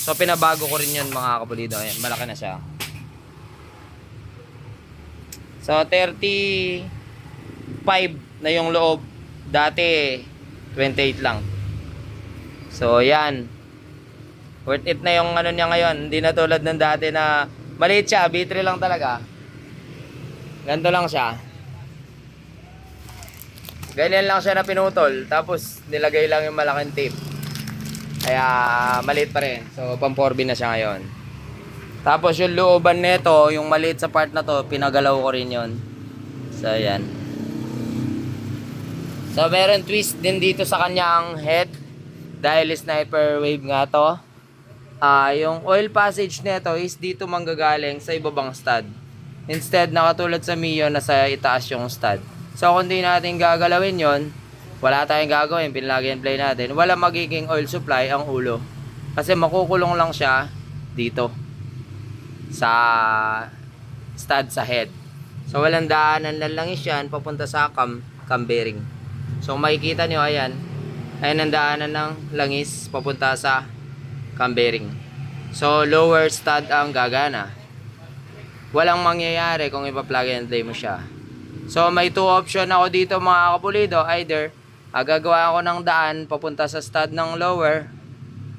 S1: So pinabago ko rin yun mga kapulido. Ayan, malaki na siya. So 35 na yung loob. Dati 28 lang. So yan. Worth it na yung ano niya ngayon. Hindi na tulad ng dati na maliit siya, B3 lang talaga. Ganito lang siya. Ganyan lang siya na pinutol. Tapos nilagay lang yung malaking tape. Kaya maliit pa rin. So pang 4B na siya ngayon. Tapos yung looban nito, yung maliit sa part na to, pinagalaw ko rin yun. So ayan. So meron twist din dito sa kanyang head. Dahil sniper wave nga to. Yung oil passage nito is dito manggagaling sa ibabang stud. Instead, nakatulad sa Mio, nasa itaas yung stud. So kung di natin gagalawin yon, wala tayong gagawin, pinlug and play natin. Wala magiging oil supply ang ulo. Kasi makukulong lang siya dito sa stud sa head. So walang daanan ng langis yan papunta sa cam bearing. So makikita nyo, ayan. Ayan ang daanan ng langis papunta sa cam bearing. So lower stud ang gagana. Walang mangyayari kung ipa-plug and play mo siya. So may two option ako dito mga kapulido. Either gagawa ako ng daan papunta sa stud ng lower,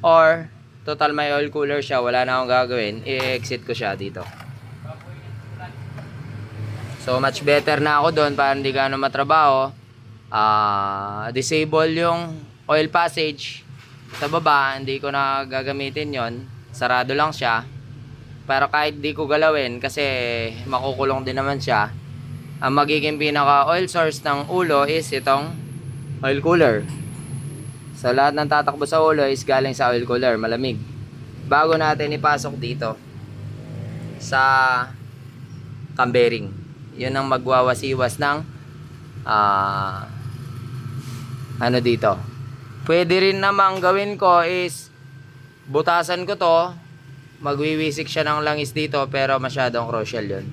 S1: or total may oil cooler siya, wala na akong gagawin, i-exit ko siya dito. So much better na ako doon para hindi gano'ng matrabaho. Disable yung oil passage sa baba, hindi ko na gagamitin yon, sarado lang siya. Pero kahit di ko galawin kasi makukulong din naman siya, ang magiging pinaka oil source ng ulo is itong oil cooler. So lahat ng tatakbo sa ulo is galing sa oil cooler, malamig. Bago natin ipasok dito sa cam bearing, yun ang magwawasiwas ng ano dito. Pwede rin namang gawin ko is butasan ko to, magwiwisik siya ng langis dito, pero masyadong crucial yun,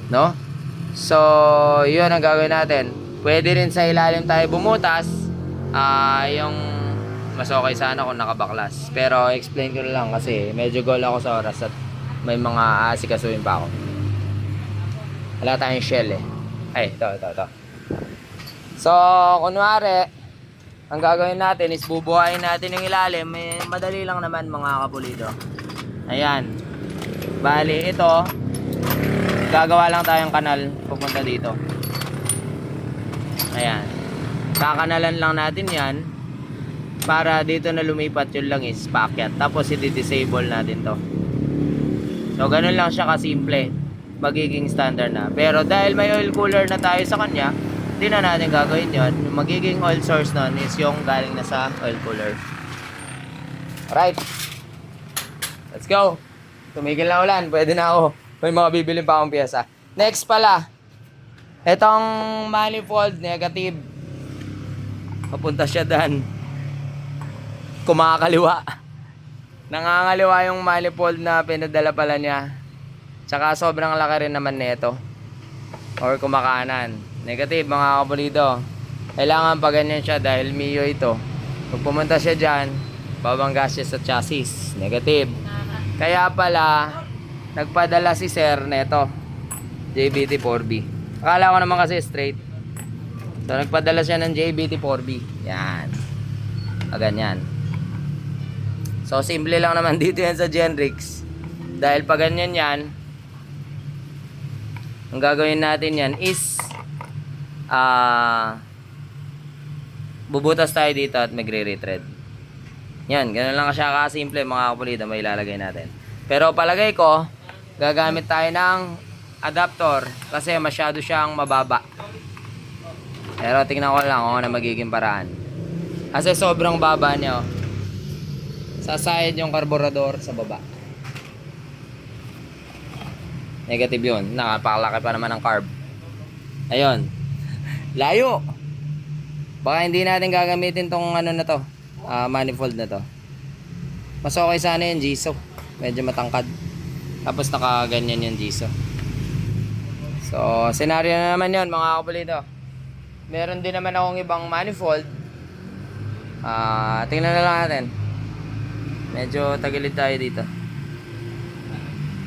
S1: no? So yun ang gagawin natin. Pwede rin sa ilalim tayo bumutas, yung mas okay sana kung nakabaklas, pero explain ko lang kasi medyo goal ako sa oras at may mga asikasuhin pa ako. Wala tayong shell eh. Ay, ito. So kunwari, ang gagawin natin is bubuhayin natin yung ilalim. Madali lang naman mga kapulido. Ayan. Bali, ito, gagawa lang tayong kanal pupunta dito. Ayan. Kakanalan lang natin yan para dito na lumipat yung langis, paakyat. Tapos i-disable natin to. So ganun lang siya kasimple. Magiging standard na. Pero dahil may oil cooler na tayo sa kanya, hindi na natin gagawin yun. Yung magiging oil source nun is yung galing na sa oil cooler. Alright. Let's go. Tumigil na ulan. Pwede na ako. May mga bibili pa akong pyesa. Next pala. Itong manifold negative. Papunta siya dyan. Kumakaliwa. Nangangaliwa yung manifold na pinadala pala niya. Tsaka sobrang laki rin naman nito. Or kumakanan. Negative mga kapulido. Kailangan pa ganyan siya dahil Mio ito. Pag pumunta siya dyan, babangga siya sa chassis. Negative. Kaya pala, nagpadala si Sir neto, JBT 4B. Akala ko naman kasi straight. So nagpadala siya ng JBT 4B. Yan. Ganyan. So simple lang naman dito yan sa Genrix. Dahil pag ganyan yan, ang gagawin natin yan is bubutas tayo dito at magre-retread. Yan, ganoon lang siya kasimple mga kapulido, may ilalagay natin. Pero palagay ko, gagamit tayo ng adapter kasi masyado siyang mababa. Pero tingnan ko lang kung ano magiging paraan. Kasi sobrang baba niya. Sasayad yung karburador sa baba. Negative yun. Nakapakalaki pa naman ng carb. Ayun. Layo. Baka hindi natin gagamitin tong ano na to, manifold na to. Mas okay sana yung Jiso. Medyo matangkad. Tapos nakaganyan yung Jiso. So senaryo na naman yun mga kapulido. Meron din naman akong ibang manifold. Tingnan na lang natin. Medyo tagilid tayo dito.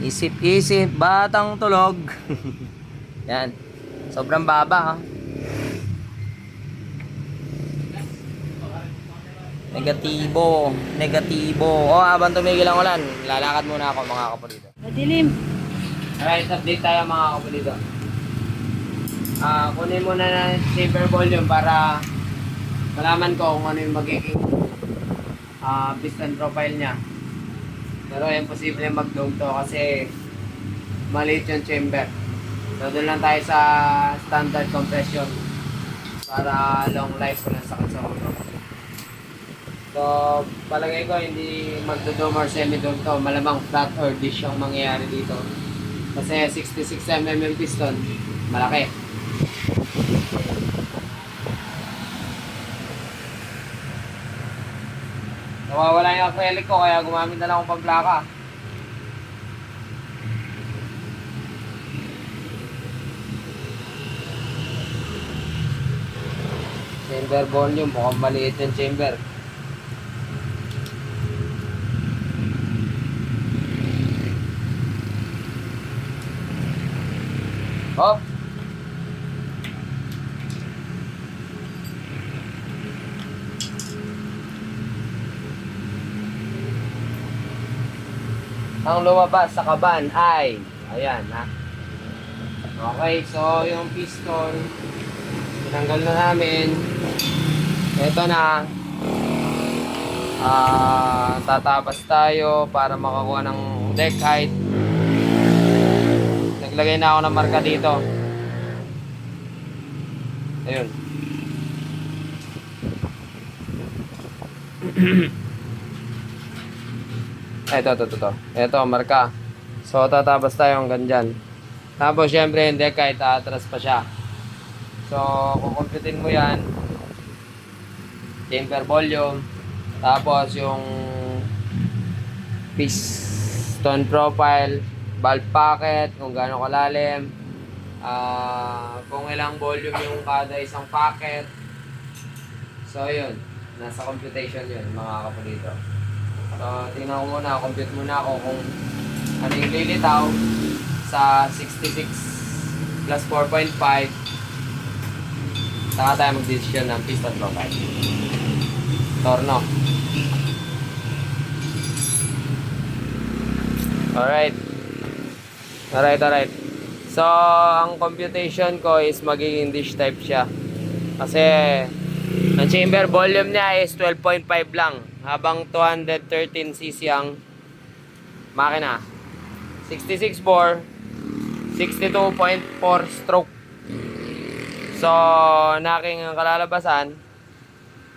S4: Isip-isip, batang tulog. Yan. Sobrang baba, ha? Negatibo. Negatibo. Oh, habang tumigil ang ulan, lalakad muna ako mga kapulido.
S3: Madilim.
S1: Alright, update tayo mga kapulido. Kunin muna na saver volume para malaman ko kung ano yung magiging piston profile niya. Pero imposible mag-dome to kasi maliit yung chamber. So doon lang tayo sa standard compression para long life ko ng sakit sa ulo. So palagay ko hindi magdo-dome or semi-dome to. Malamang flat or dish yung mangyayari dito. Kasi 66mm yung piston, malaki. Nawawala yung acrylic ko kaya gumamit na lang akong pagplaka. Chamber volume, mukhang maliit yung chamber. Hop! Ang lumabas sa kaban ay ayan ha. Okay, so yung piston tinanggal na namin. Ito na. Tatapas tayo para makakuha ng deck height. Naglagay na ako ng marka dito. Ayun. Ito, marka. So, tatabas tayo hanggang dyan. Tapos, syempre, hindi, kahit atras pa siya. So, kukumpitin mo yan. Chamber volume. Tapos, yung piston profile, valve pocket, kung gaano kalalim. Kung ilang volume yung kada isang pocket. So, yun. Nasa computation yun, mga kapulito. So, tingnan ko muna, compute muna ako kung ano yung lilitaw sa 66 plus 4.5. Saka tayo mag-decision ng piston profile. Torno. Alright. So, ang computation ko is magiging dish type siya. Kasi, ang chamber volume niya is 12.5 lang. Habang 213cc ang makina. 66.4, 62.4 stroke. So, naking kalalabasan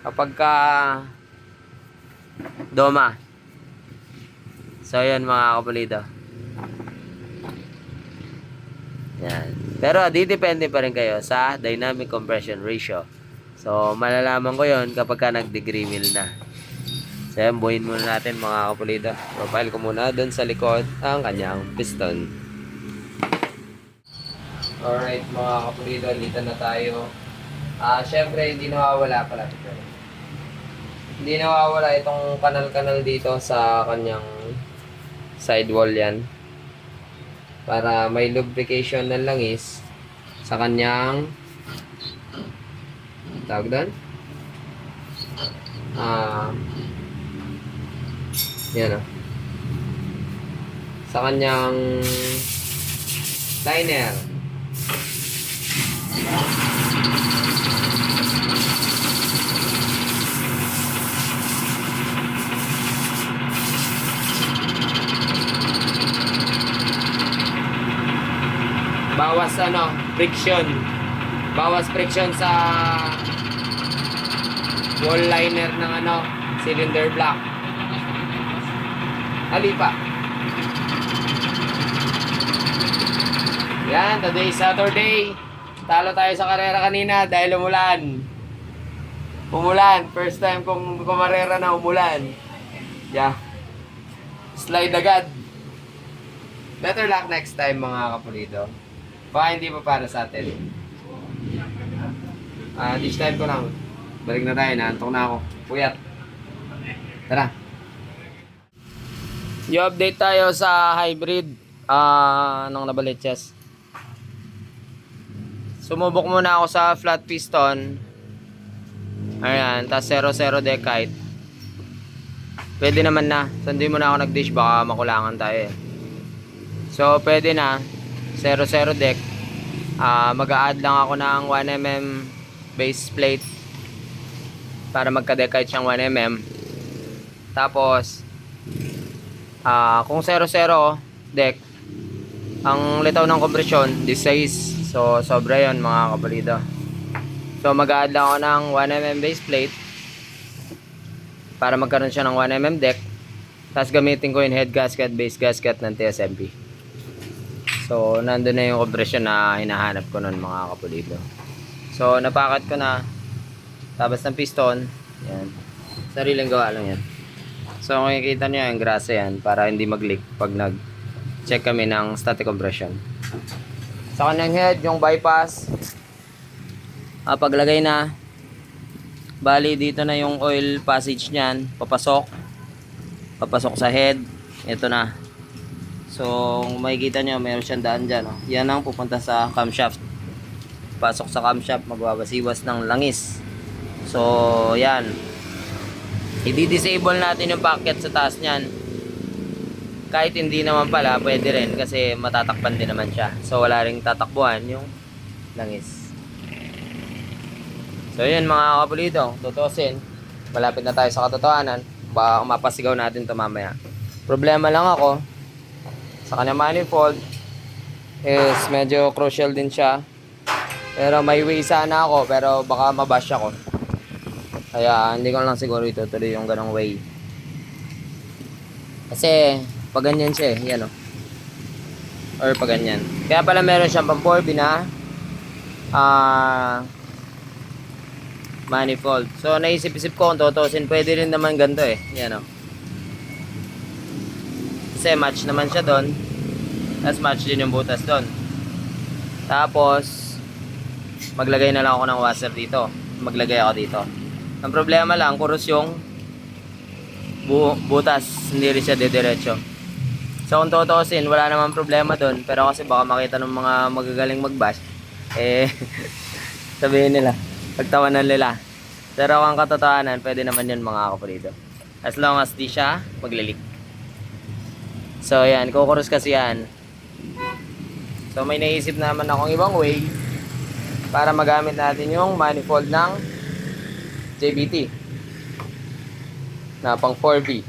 S1: kapag ka doma. So, yan mga kapulito. Yan. Pero, depende pa rin kayo sa dynamic compression ratio. So, malalaman ko yon kapag ka nag-degree mill na. So, yan, buuin muna natin mga kapulito. Profile ko muna doon sa likod ang kanyang piston. Alright mga kapulito, dito na tayo. Syempre, hindi nawawala pala ito. Hindi nawawala itong kanal-kanal dito sa kanyang sidewall yan. Para may lubrication ng langis sa kanyang tawag doon? Yan o. Sa kanyang liner. Bawas friction. Bawas friction sa wall liner ng cylinder block. Halipa. Yan, today is Saturday. Talo tayo sa karera kanina dahil umulan. Umulan. First time kong kumarera na umulan. Yeah. Slide agad. Better luck next time mga kapulito. Baka hindi pa para sa atin. This time ko lang. Balik na tayo. Naantok na ako. Puyat. Tara. I-update tayo sa hybrid. ng nabaliches. Sumubok muna ako sa flat piston. Ayan, tas 0-0 decite. Pwede naman na. So, hindi mo na ako nag-dish, baka makulangan tayo eh. So, pwede na. 0-0 deck. Mag-a-add lang ako ng 1mm base plate para magka-decite siyang 1mm. Tapos, kung 0-0 deck, ang litaw ng kompresyon, 16. So, sobra yun mga kapalido. So, mag-a-add lang ako ng 1mm base plate para magkaroon siya ng 1mm deck. Tapos gamitin ko yung head gasket, base gasket ng TSMP. So, nandun na yung kompresyon na hinahanap ko nun mga kapulido. So, napakat ko na. Tapos ng piston. Yan. Sariling gawa lang yan. So, kung makikita nyo yung grasa yan para hindi mag-leak pag nag-check kami ng static compression. Sa kanyang head, yung bypass. Paglagay na. Bali, dito na yung oil passage niyan. Papasok. Papasok sa head. Ito na. So, kung makikita nyo, mayroon siyang daan dyan. Oh. Yan ang pupunta sa camshaft. Pasok sa camshaft, magbabasiwas ng langis. So, yan. I-disable natin yung packet sa taas niyan. Kahit hindi naman pala, pwede rin kasi matatakpan din naman siya. So, wala ring tatakbuhan yung langis. So, yun mga kapulido. Tutusin. Malapit na tayo sa katotohanan. Baka mapasigaw natin ito mamaya. Problema lang ako sa kanya manifold is medyo crucial din siya. Pero may way sana ako, pero baka mabash ako. Kaya hindi ko lang siguro itutuloy yung ganong way. Kasi pag ganyan siya eh, yan o. Or pag ganyan. Kaya pala meron siyang pang 4B na manifold. So naisip-isip ko kung tutusin, pwede rin naman ganito eh. Yan o. Kasi match naman siya doon. Tapos match din yung butas doon. Tapos maglagay na lang ako ng washer dito. Maglagay ako dito. Ang problema lang, kurus yung butas. Hindi rin siya didiretso. So kung tutusin, wala naman problema doon. Pero kasi baka makita ng mga magagaling mag-bash, eh sabihin nila, pagtawanan nila. Pero ang katotohanan, pwede naman yun mga kapulido. As long as di siya maglilik. So yan, kukurus kasi yan. So may naisip naman akong ibang way para magamit natin yung manifold ng JBT na pang 4B.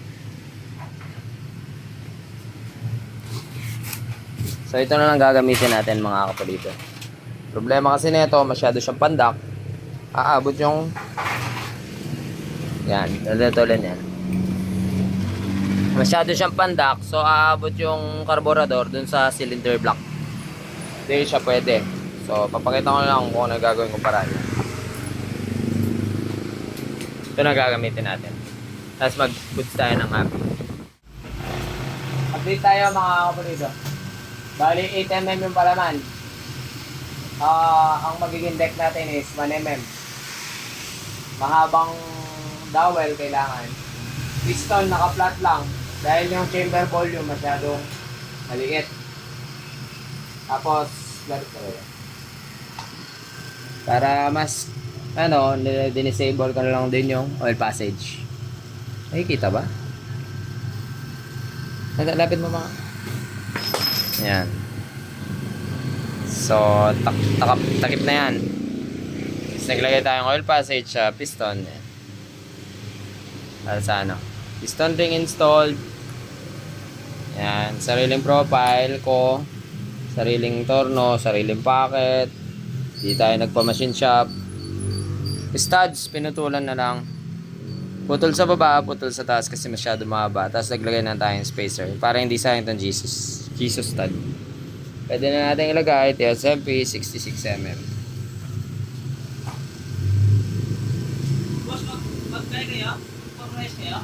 S1: So ito na lang gagamitin natin mga kapulido. Problema kasi nito, masyado siyang pandak. Aabot yung yan, tuloy-tuloy yan. Masyado siyang pandak, so aabot yung carburetor dun sa cylinder block. Hindi siya pwede. So papakita ko lang kung ano gagawin ko para niya. Ito na gagamitin natin. Tapos mag-boots tayo ng happy. Update tayo mga kapulido. Bali 8mm yung palaman. Ang magiging deck natin is 1mm. Mahabang dowel kailangan. Piston naka-flat lang dahil yung chamber volume masyadong maliit. Tapos para mas dinisable ko na lang din yung oil passage. Nakikita ba? Lapit mo mga. Yan. So takip na yan. Tapos naglagay tayong oil passage sa piston. Para sa ano, piston ring installed. Yan, sariling profile ko, sariling torno, sariling packet. Di tayo nagpa-machine shop. Studs, pinutulan na lang. Putol sa baba, putol sa taas kasi masyado mahaba. Tapos naglagay na tayong spacer para hindi sayang itong Jesus stud. Pwede na natin ilagay TSMP 66mm.
S2: Boss, mag-try kayo? Mag-price kayo?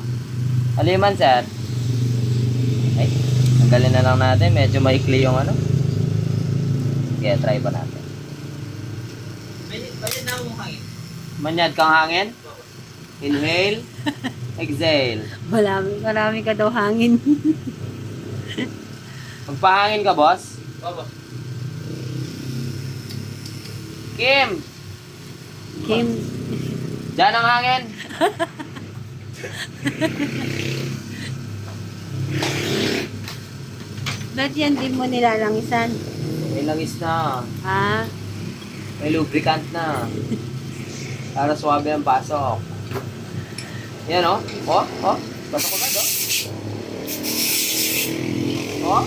S1: Aliman sir. Ay, tanggalin na lang natin. Medyo maikli yung ano. Kaya try pa natin.
S2: Bayan na akong hangin.
S1: Manyad kang hangin. Inhale. Exhale.
S3: Marami ka daw hangin.
S4: Magpahangin ka, boss?
S2: Opo.
S4: Kim!
S3: Kim,
S4: Diyan ang hangin!
S3: ba't yan di mo nilalangisan?
S4: May langis na.
S3: Ha?
S4: May lubricant na. Para swabe ang pasok. Yan oh. Oh, oh. Pasok agad oh. Oh.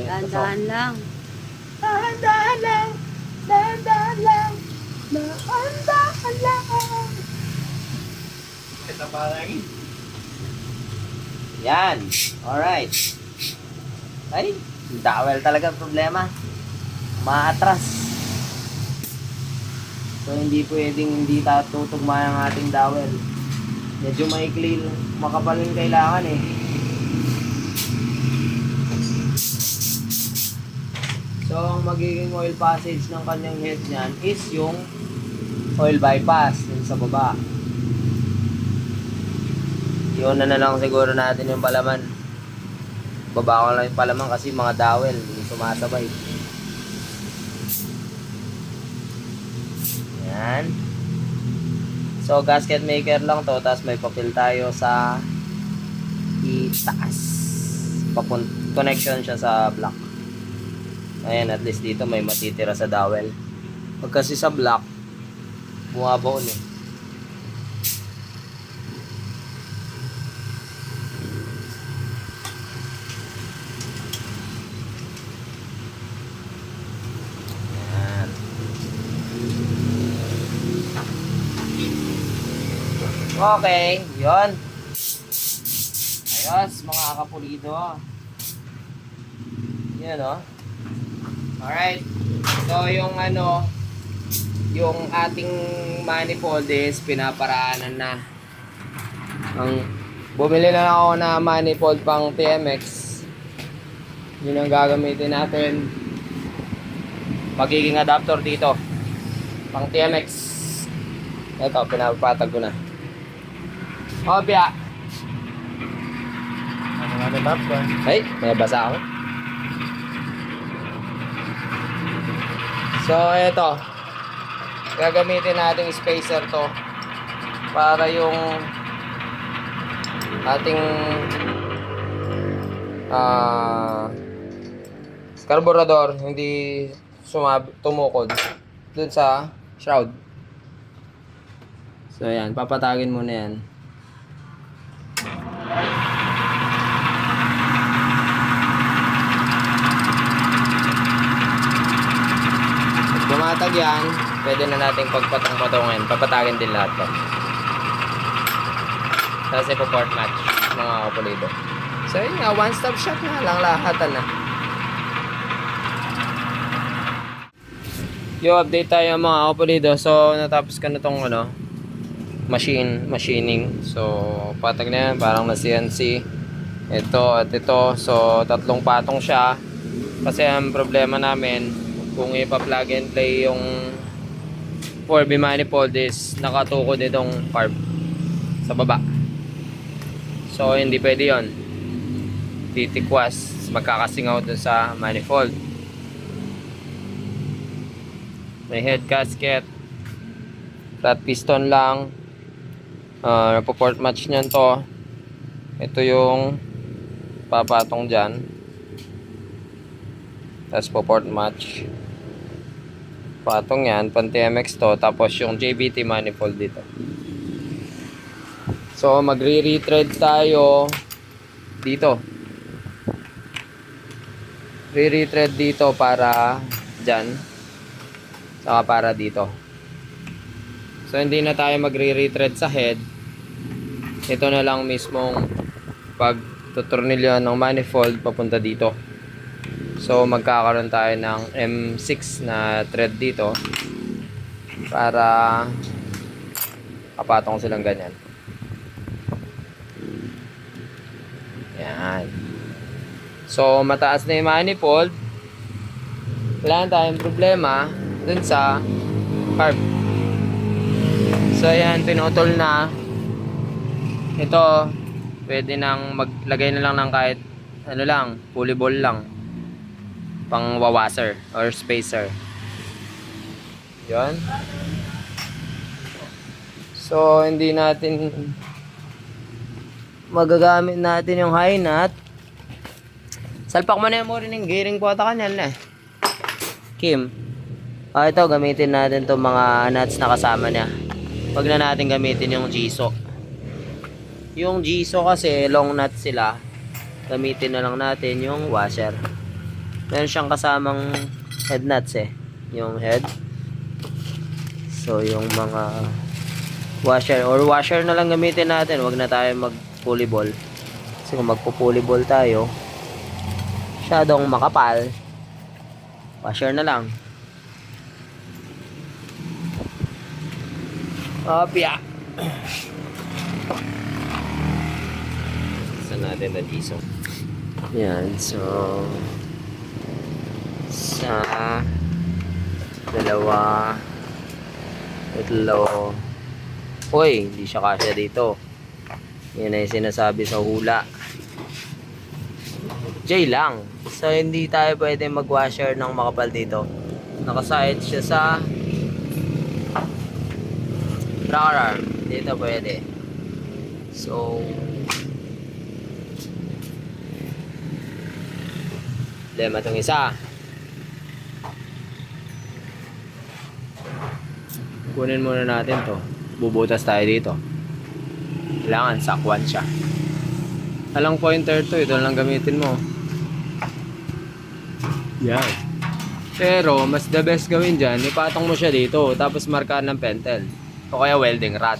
S4: Yan, pasok.
S3: Dahan-dahan lang.
S4: Dahan-dahan lang. Dahan-dahan lang. Dahan-dahan lang.
S2: Ito parang
S4: Yan. Alright. Ay, dowel talaga ang problema. Maatras. So, hindi pwedeng hindi tutugma ang ating dowel. Medyo maikli, makapal yung kailangan eh. So, ang magiging oil passage ng kanyang head niyan is yung oil bypass dun sa baba. Yun na lang siguro natin yung palaman. Baba ko lang yung palaman kasi mga dowel, hindi sumasabay. Yan. So, gasket maker lang to, tapos may papel tayo sa itaas. Connection siya sa block. Ayan, at least dito may matitira sa dowel. Pag kasi sa block, bumabaon eh. Ayan. Okay, yun. Ayos, mga kapulido. Yan o. Alright. So, yung yung ating manifold is pinaparaanan na. Bumili na ako na manifold pang TMX. Yun ang gagamitin natin. Magiging adapter dito. Pang TMX. Ito, pinapatag ko na. Obya.
S2: ano nga na tapos?
S4: Ay, may basa ako. So, ito. Gagamitin natin spacer to para yung ating carburetor hindi tumukod dun sa shroud. So, ayan. Papatagin muna yan. Bumatag yan, pwede na nating pagpatong-patongin. Papatagin din lahat to. Kasi po port match, mga kapulido. So yun nga, one-stop shop na lang lahat na. Yo, update tayo mga kapulido. So natapos ka na tong machining. So patag na yan, parang na CNC. Ito at ito. So tatlong patong siya. Kasi ang problema namin, kung ipa-plug and play yung 4B manifold is nakatukod itong carb sa baba. So hindi pwede yon. Titikwas, magkakasingaw dun sa manifold. May head gasket, flat piston lang, port match nyan to. Ito yung papatong dyan, tapos port match. Patong yan, pan TMX to, tapos yung JBT manifold dito. So magre-retread tayo dito. Re-retread dito para dyan, saka para dito. So hindi na tayo magre-retread sa head. Ito na lang mismong pagtutornilyo ng manifold papunta dito. So magkakaroon tayo ng M6 na thread dito para kapatong silang ganyan. Yan. So mataas na yung manifold. Wala na tayong problema dun sa carb. So yan, pinutol na.
S1: Ito, pwede nang maglagay na lang ng kahit ano lang, pulley ball lang. Pang wawaser or spacer. Yan. So, hindi natin magagamit natin yung high nut. Salpak mo na yung rin ng gearing po ata kanyan na eh. Kim. Ito, gamitin natin itong mga nuts na kasama niya. Huwag na natin gamitin yung Jiso. Yung Jiso kasi long nut sila. Gamitin na lang natin yung washer. Meron siyang kasamang head nuts eh. Yung head. So yung mga washer na lang gamitin natin. Huwag na tayo mag pulley ball. Kasi kung magpo-pulley ball tayo, masyadong makapal. Washer na lang. Opya. Saan natin na Jiso? Yan, so sa dalawa, tatlo. Uy, hindi siya kasya dito. Yan ay sinasabi sa hula. J lang. So hindi tayo pwede mag-washer ng makapal dito. Nakaside siya sa rocker arm. Dito pwede. So lema itong isa. Kunin muna natin to. Bubutas tayo dito. Kailangan sakwan siya. Alang pointer to. Ito lang gamitin mo. Yan. Pero mas the best gawin dyan, ipatong mo siya dito. Tapos markahan ng pentel. O kaya welding rod.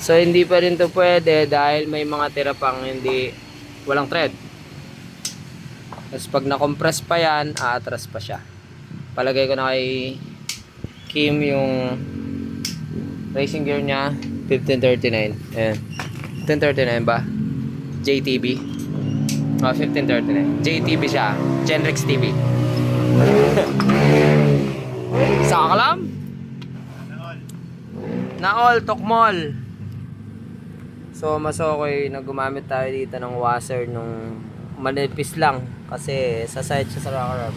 S1: So hindi pa rin to pwede dahil may mga tira pang hindi walang thread. Tapos pag na-compress pa yan, aatras pa siya. Palagay ko na kay Kim yung racing gear niya 1539. Ayan. 1539 ba? JTB. 1539. JTB siya. Genrex TV. Sakalam? Naol, Tokmol. So mas okay na gumamit tayo dito ng washer nung manipis lang kasi sa side siya sa rocker arm.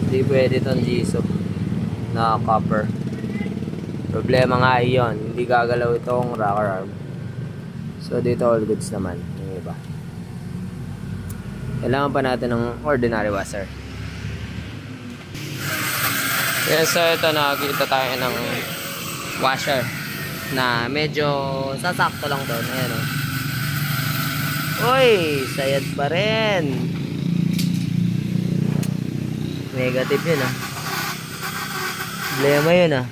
S1: Hindi pwede itong Jiso na copper. Problema nga iyon, hindi gagalaw itong rocker arm. So dito all goods naman yung iba. Kailangan pa natin ng ordinary washer. Yes, so ito nakakita tayo ng washer na medyo sasakto lang doon. Ayan o. Uy, sayad pa rin. Negative yun ah. Problema yun ah.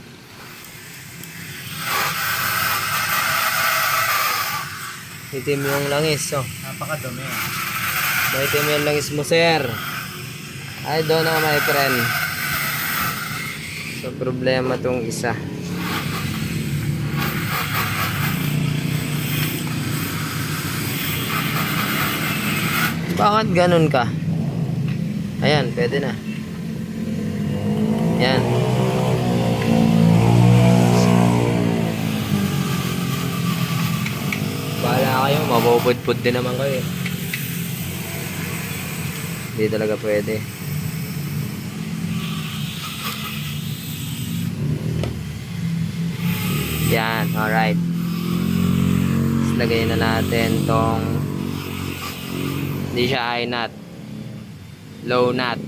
S1: Itim yung langis oh.
S2: Napakadumi.
S1: Itim yung langis mo sir. I don't know my friend. So problema tong isa. Bakit ganun ka? Ayan, pwede na. Ayan. Bahala kayo, mabubud-bud din naman kayo. Hindi talaga pwede. Yan, alright. Tapos lagay na natin tong hindi siya high nut, low nut.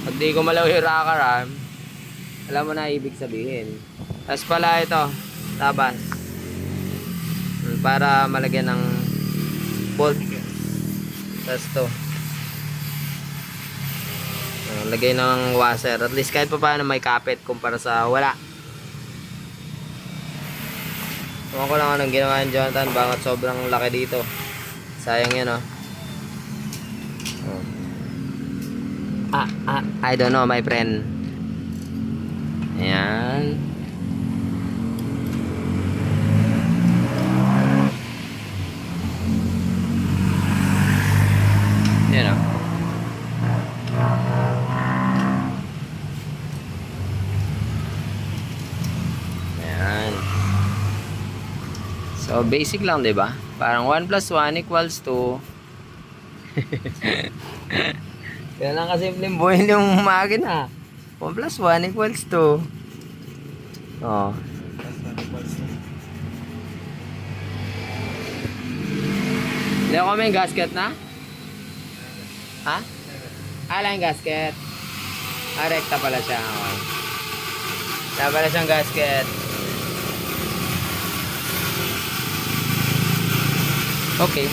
S1: Pag di ko malaw yung rocker arm, alam mo na ibig sabihin. Tapos pala ito, tabas para malagyan ng bolt. Tapos to lagay ng washer, at least kahit pa paano may kapit kumpara sa wala. Tuwan ko lang anong ginawa ni Jonathan, bakit sobrang laki dito. Sayang yan oh. I don't know my friend. Ayan. Yan o. Ayan. So, basic lang, di ba? Parang 1 plus 1 equals 2. Yan lang kasimpleng buhay yung makina. 1 plus 1 equals 2. Oh. Hindi ako may gasket na? Ha? Ala yung gasket. Ah, rekta pala siya. Okay. Wala pala siyang gasket. Okay.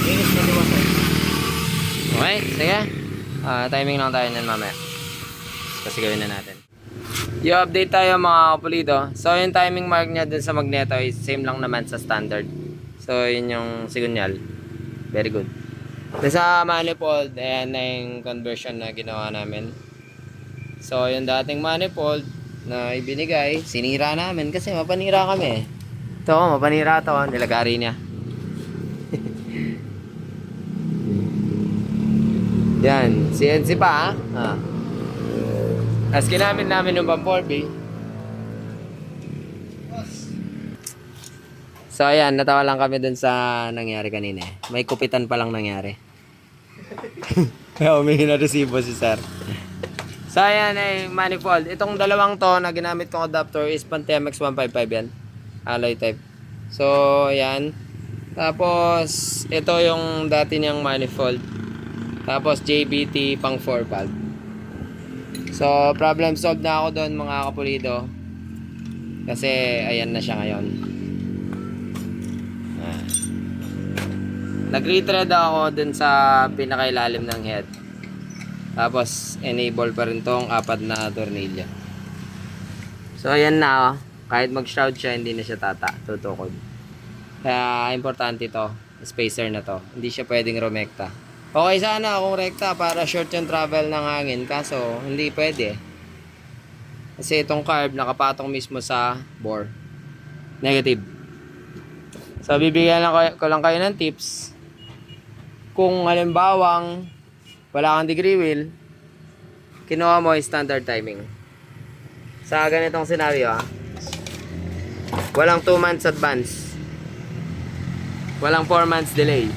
S2: Linis na liwasan.
S1: Okay, sige. Timing lang tayo niyan mamaya. Kasi gawin na natin. I-update tayo mga kapulido. So, yung timing mark niya dun sa magneto is same lang naman sa standard. So, yun yung sigunyal. Very good. Dun sa manifold, ayan na yung conversion na ginawa namin. So, yung dating manifold na ibinigay, sinira namin kasi mapanira kami. Ito, mapanira to. Nilagari niya. Yan, CNC pa ha. As kinamit namin yung pang 4B. So ayan, natawa lang kami dun sa nangyari kanina. May kupitan pa lang nangyari. Kaya humingi na resibo si sir. So ayan ay manifold. Itong dalawang to na ginamit kong adapter is pan TMX 155 yan. Alloy type. So ayan. Tapos ito yung dati niyang manifold. Tapos JBT pang 4 valve. So, problem solved na ako doon mga kapulido. Kasi, ayan na siya ngayon. Nag-retread ako dun sa pinakailalim ng head. Tapos, enable pa rin tong 4 na tornilyo. So, ayan na oh. Kahit mag-shroud siya, hindi na siya tutukod. Kaya, importante to. Spacer na to. Hindi siya pwedeng rumekta. Okay sana kung rekta para short yung travel ng hangin. Kaso, hindi pwede. Kasi itong carb nakapatong mismo sa bore. Negative. So, bibigyan ko lang kayo ng tips. Kung halimbawang wala kang degree wheel, kinuha mo yung standard timing. Sa ganitong scenario, walang 2 months advance. Walang 4 months delay.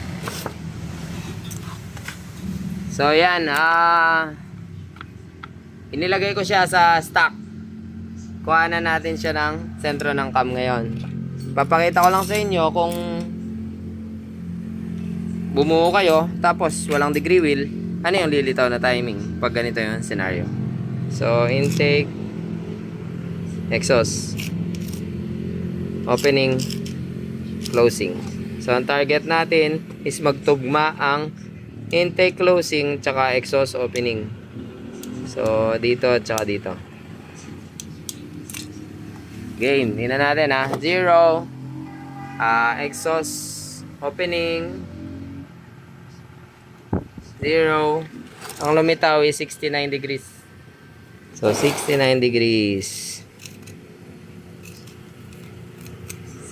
S1: So yan, inilagay ko siya sa stock. Kuhanan natin siya ng sentro ng cam ngayon. Papakita ko lang sa inyo kung bumuo kayo tapos walang degree wheel, ano yung lilitaw na timing pag ganito yung scenario. So intake, exhaust, opening, closing. So ang target natin is magtugma ang intake closing tsaka exhaust opening. So dito at tsaka dito. Game, tingnan natin ha. 0 exhaust opening 0. Ang lumitaw is 69 degrees. So 69 degrees.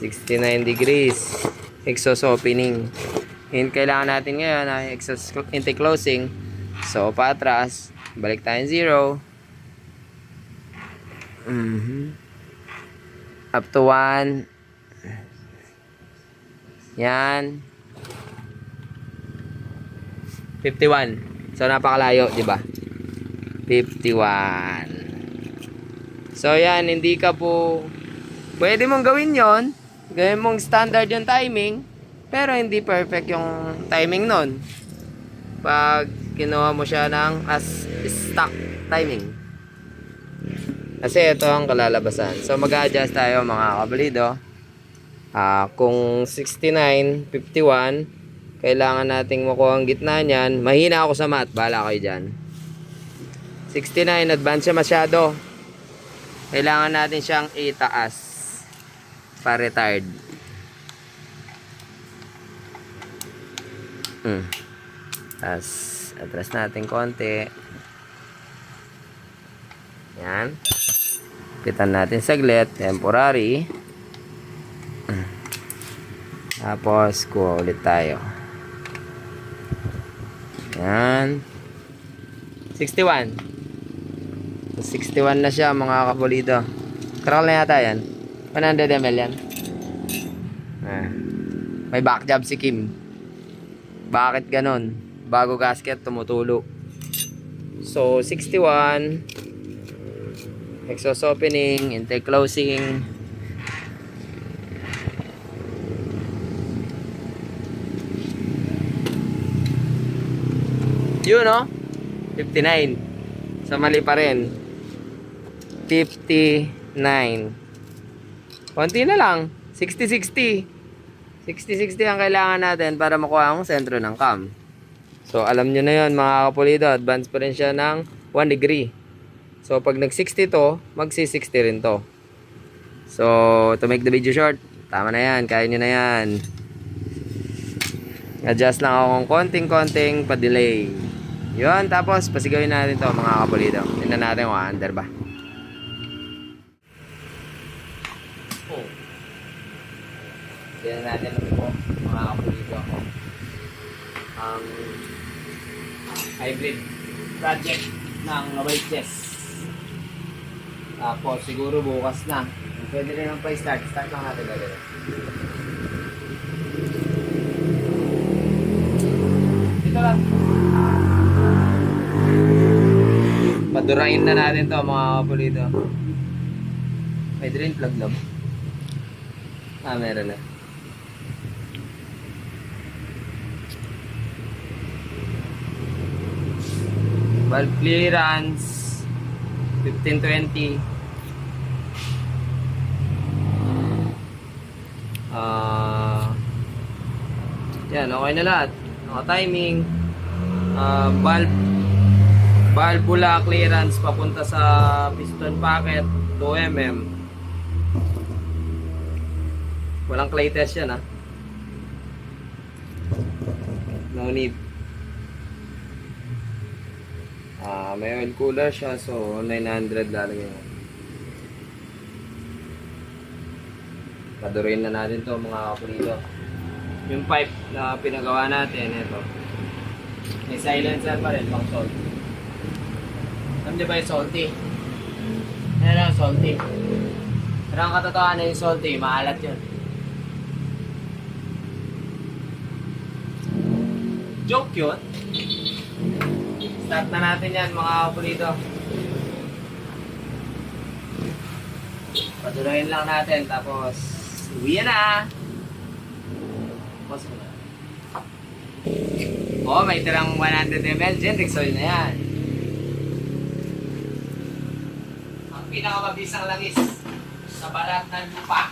S1: 69 degrees. Exhaust opening. Yung kailangan natin ngayon ay exhaust intake closing. So, patras. Balik tayo 0. Up to 1. Yan. 51. So, napakalayo, di ba? 51. So, yan. Hindi ka po... Pwede mong gawin yon. Gawin mong standard yung timing. Pero hindi perfect yung timing nun. Pag kinuha mo siya ng as stock timing. Kasi ito ang kalalabasan. So mag-a-adjust tayo mga kabalido. Kung 69, 51, kailangan nating makuha ang gitna niyan. Mahina ako sa math. Bahala kayo dyan. 69, advance siya masyado. Kailangan natin siyang itaas. Pa-retired. Atras natin konti. Yan. Pitan natin saglit. Temporary. Tapos, kuha ulit tayo. Yan. 61. So, 61 na siya mga kapulido. Crawl na yata yan. 100 ml yan. Ah. May back job si Kim. Bakit ganon? Bago gasket, tumutulo. So, 61. Exhaust opening, intake closing. Yun, no? 59. Sa mali pa rin. 59. Konti na lang. 60-60. 60-60 ang kailangan natin para makuha ang sentro ng cam. So, alam nyo na yun mga kapulido. Advance pa rin siya ng 1 degree. So, pag nag-60 to, magsi-60 rin to. So, to make the video short, tama na yan. Kaya nyo na yan. Adjust lang ako ng konting-konting pa-delay. Yun, tapos pasigawin natin to mga kapulido. Tingnan natin kung under ba. Tingnan natin po mga kapulido. Ang hybrid project ng White. Tapos siguro bukas na. Pwede rin ang pa-start. Start lang natin gagawin. Dito lang. Padurain na natin to mga kapulido. May drain plug na ba? Meron na. Valve clearance 1520. Yan, okay na lahat. Naka-timing. Valvula clearance papunta sa piston packet 2mm. Walang clay test yan, ha. No need. May oil cooler siya, so 900 lalagyan mo. Paduruin na natin to mga kapulido. Yung pipe na pinagawa natin, ito. May silencer pa rin, pang salt. Alam niyo ba yung salty? Ano ang salty? Pero ang katotohanan yung salty, maalat yun. Joke yun. Start na natin yan mga kapulido. Padulayin lang natin, tapos uwi na. Oh, may tirang 100 ml Genrix oil na yan. Ang pinakamabisang langis sa balat ng lupa.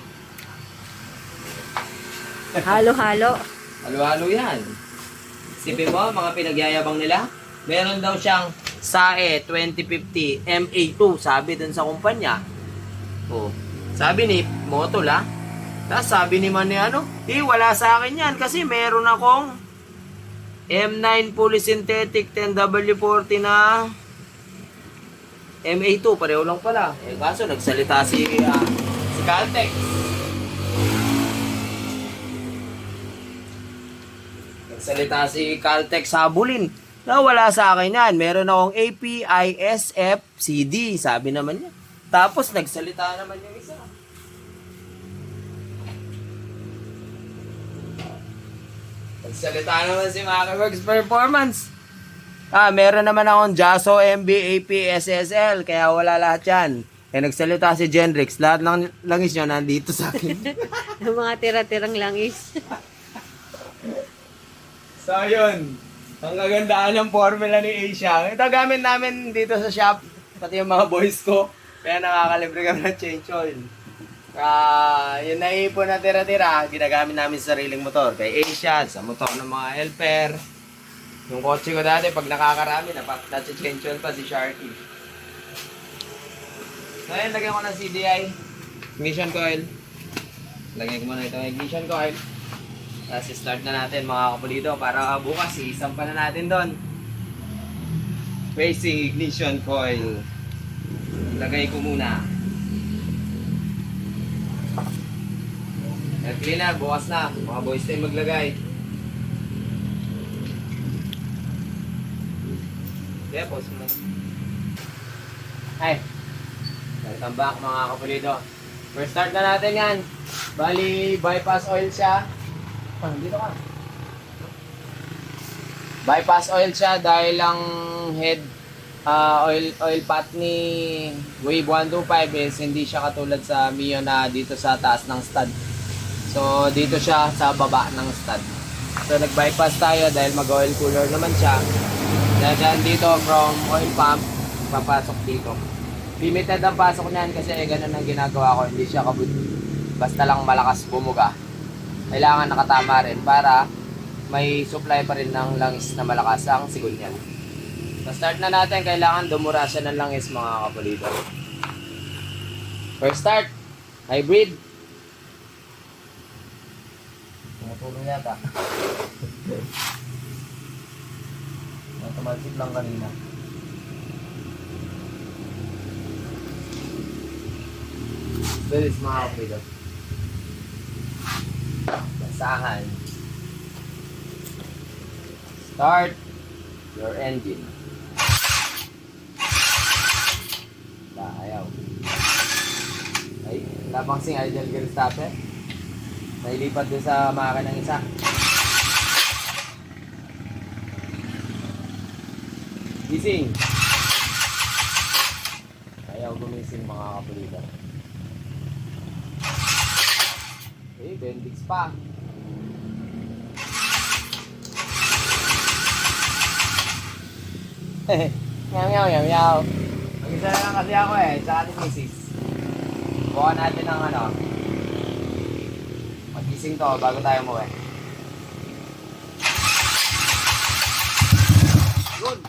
S3: Halo-halo.
S1: Halo-halo yan. Isipin mo, mga pinagyayabang nila, meron daw siyang SAE 2050 MA2, sabi dun sa kumpanya. Oh, sabi ni Motol, ha? Tapos sabi ni man ni wala sa akin yan kasi meron akong M9 Polysynthetic 10W40 na MA2, pareho lang pala. Eh kaso nagsalita si Caltex. Nagsalita si Caltex Habulin. Na wala sa akin yan. Meron akong APISF CD, sabi naman niya. Tapos nagsalita naman yung isa. Nagsalita naman si Macaworks Performance. Meron naman akong Jaso MB AP SSL, kaya wala lahat yan. Nagsalita si Genrix, lahat ng langis nyo nandito sa akin.
S3: Yung mga tira-tirang langis.
S1: So yun, ang kagandahan ng formula ni Asia. Ito gamit namin dito sa shop, pati yung mga boys ko. Kaya nakakalibre kami ng change oil. Yung naipon na tira-tira, ginagamit namin sa sariling motor. Kay Asia, sa motor ng mga helper. Yung kotse ko dati, pag nakakarami, na-change oil pa si Sharky. So ayun, lagyan ko ng CDI. Ignition coil. Lagyan ko muna ito ng ignition coil. Tapos start na natin mga kapulido para bukas isampa na natin doon. Racing ignition coil. Lagay ko muna. Air cleaner, bukas na. Mga boys tayo maglagay. Kaya, pause mo. Ay, welcome back mga kapulido. First start na natin yan. Bali, bypass oil siya. Dito ka. Bypass oil siya dahil ang head oil pot ni Wave 125 is hindi siya katulad sa Mio na dito sa taas ng stud. So, dito siya sa baba ng stud. So, nag-bypass tayo dahil mag-oil cooler naman siya. Dahil dito from oil pump, papasok dito. Limited ang pasok niyan kasi ganun ang ginagawa ko. Hindi siya basta lang malakas bumuga. Kailangan nakatama rin para may supply pa rin ng langis na malakas ang sigol niyan. So start na natin, kailangan dumura siya ng langis mga kapulido. First start, hybrid. Tumutulong yata. Tumalsik lang kanina. Bilis mga kapulido. Basahan. Start your engine. Ayaw. Ay, labang sing idle gear stopper. Nailipat doon sa makina ng isa. Gising. Ayaw gumising mga kapulido. Okay, bendix pa. Meow meow meow meow. Mag-isa na lang kasi ako sa ating misis. Bukan natin ng magising to bago tayo umuwi. Good!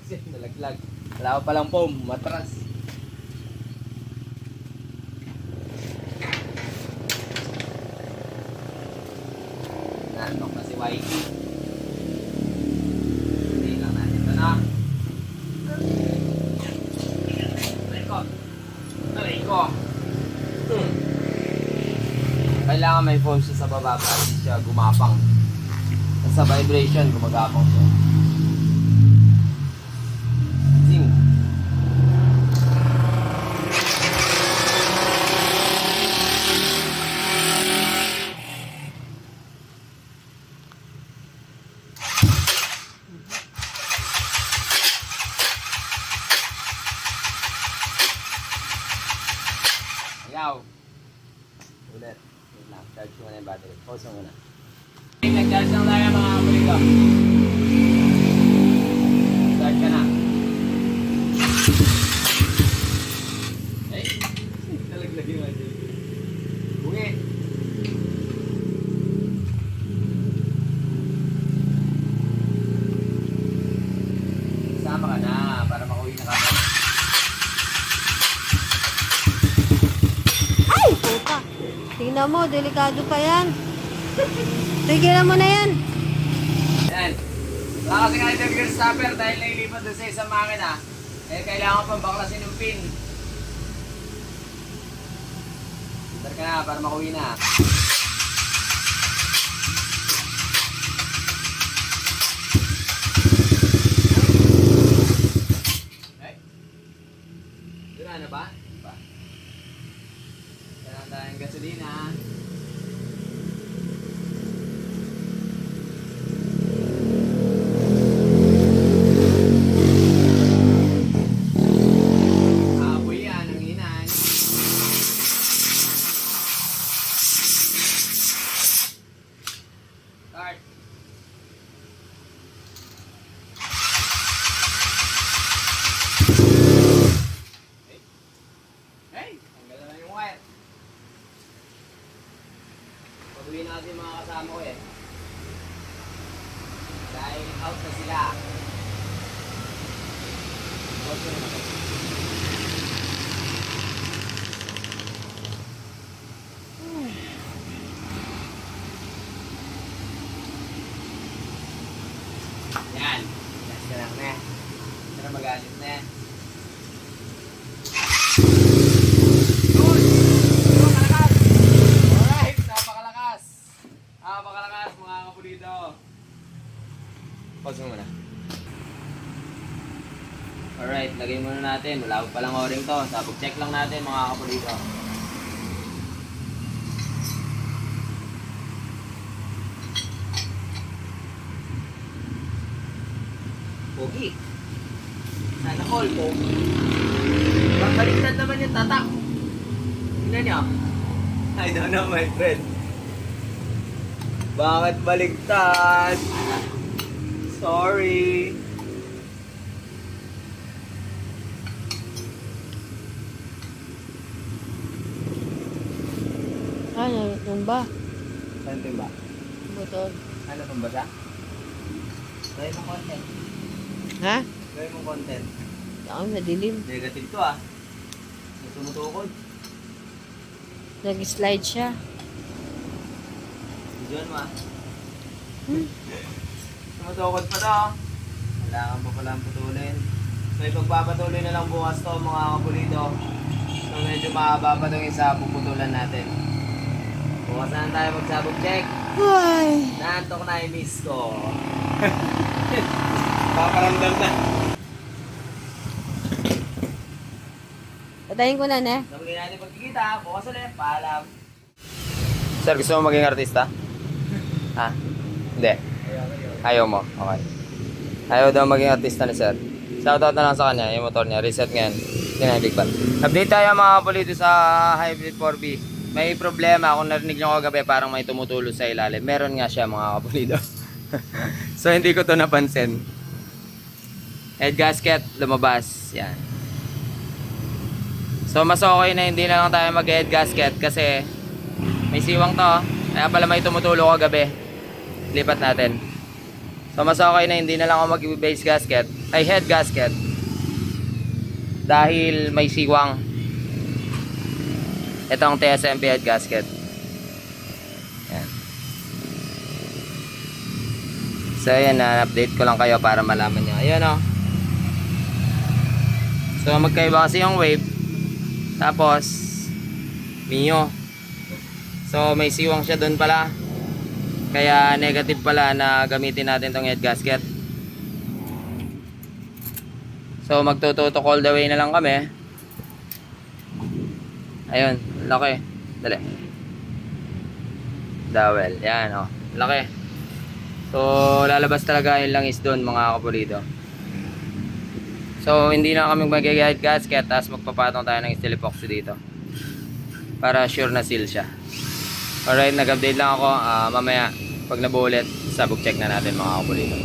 S1: Nalaglag. Wala pa palang foam, matras. Nanok na si Mikey. Hindi lang natin ito na. Aray ko. Kailangan may foam siya sa baba para hindi siya gumapang. Sa vibration, gumagapang siya. Zing. Ayaw. Ulit. Wait lang. Charge mo na yung battery. Pause mo muna. Nag-charge lang tayo mga kapuli ko. Start ka na. Ay! Nalaglag yung battery. Bungi! Sama ka na para makauwi na kami.
S3: Ay, puta. Tingnan mo, delikado pa yan. Tigilan mo na yan.
S1: Yan. Wala kasing idle gear stopper dahil nailipat doon sa isang makina. Eh, kailangan pang baklasin yung pin. Start ka na para makuwi na. Ay. Dura na ba? Pa. Kailangan tayong gasolina. Apoy yan, ang hinan. Start. Hey, tanggal na yung wire. Pag-uwi natin mga kasama ko dahil out na sila. Pause na naman. Yan. Yes ka lang na. Para magalit na. Good! Good, kalakas! Alright, napakalakas! Pause mo muna. Alright, lagay muna natin. Malabo palang o-ring to. Sabog check lang natin mga kapolito.
S4: Pogi. Sana all, pogi. Babaliktad naman yung tatak. Tingnan niyo.
S1: I don't know, my friend. Bakit baligtad? Sorry.
S3: Ano, yun ba?
S1: Saan ba?
S3: Butol.
S1: Ano pang basa?
S4: Gawin mo content.
S3: Ha?
S1: Gawin mong content.
S3: Ako, madilim.
S1: Negative to ah. May tumutukod.
S3: Nag-slide siya.
S1: Diyan mo ah. Tumutukod pa to. Kailangan pa palang putulin. So ipagpapatuloy na lang bukas to mga kapolito. So medyo mahaba pa itong isa puputulan natin. Bukas na lang tayo magsabog check.
S3: Ay!
S1: Naantok na i-miss ko. Paparamdam na.
S3: Patayin ko na, ne?
S1: Sabagay natin pagkikita. Bukas ulit. Paalam. Sir, gusto mo maging artista? Ha? Hindi. Ayaw mo? Okay. Ayaw daw maging artista ni sir. Shoutout na lang sa kanya. Yung motor niya. Reset ngayon. Hindi na hibig pa. Update tayo mga kapolito sa Hybrid 4B. May problema. Kung narinig nyo kagabi, parang may tumutulo sa ilalim. Meron nga siya mga kapolito. So hindi ko to napansin. Head gasket, lumabas. Yan. So mas okay na hindi na lang tayo mag-head gasket kasi may siwang to. Kaya pala may tumutulo kagabi. Lipat natin. So mas okay na hindi na lang ako mag-base gasket. Ay head gasket. Dahil may siwang. Ito ang TSMP head gasket. Yan. So ayan na, update ko lang kayo para malaman nyo. Ayan o. So magkaiba kasi yung wave. Tapos Mio. So may siwang siya doon pala. Kaya negative pala na gamitin natin tong head gasket. So magtututok all the way na lang kami. Ayun, laki. Dali. Dowel. Yan o. Laki. So lalabas talaga yung langis doon mga kapulido. So hindi na kami mag-head gasket, tapos magpapatong tayo ng steel epoxy dito para sure na seal siya. Alright, nag-update lang ako. Mamaya pag nabuo ulit, sabog check na natin mga kapulido.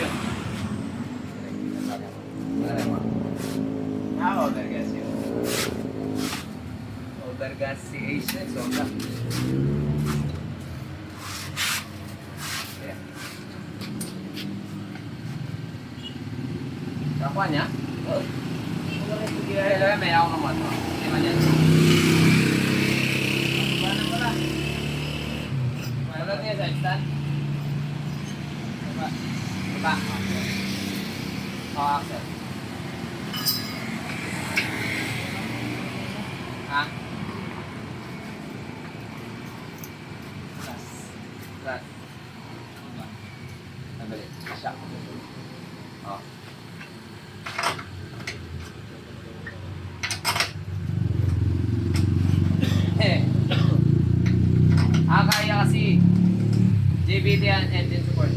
S1: yun. Overgas yun. Overgas si Ace na sobra. Yeah. Kakuha niya? Oo. Hindi na may ako ng moto. Hindi man yan. Paano pala? Wala niya sa stand? Baba. Oo, Axel. Ha? Last. Nabalik. Siya. Oo. Kaya kasi JBT and engine support.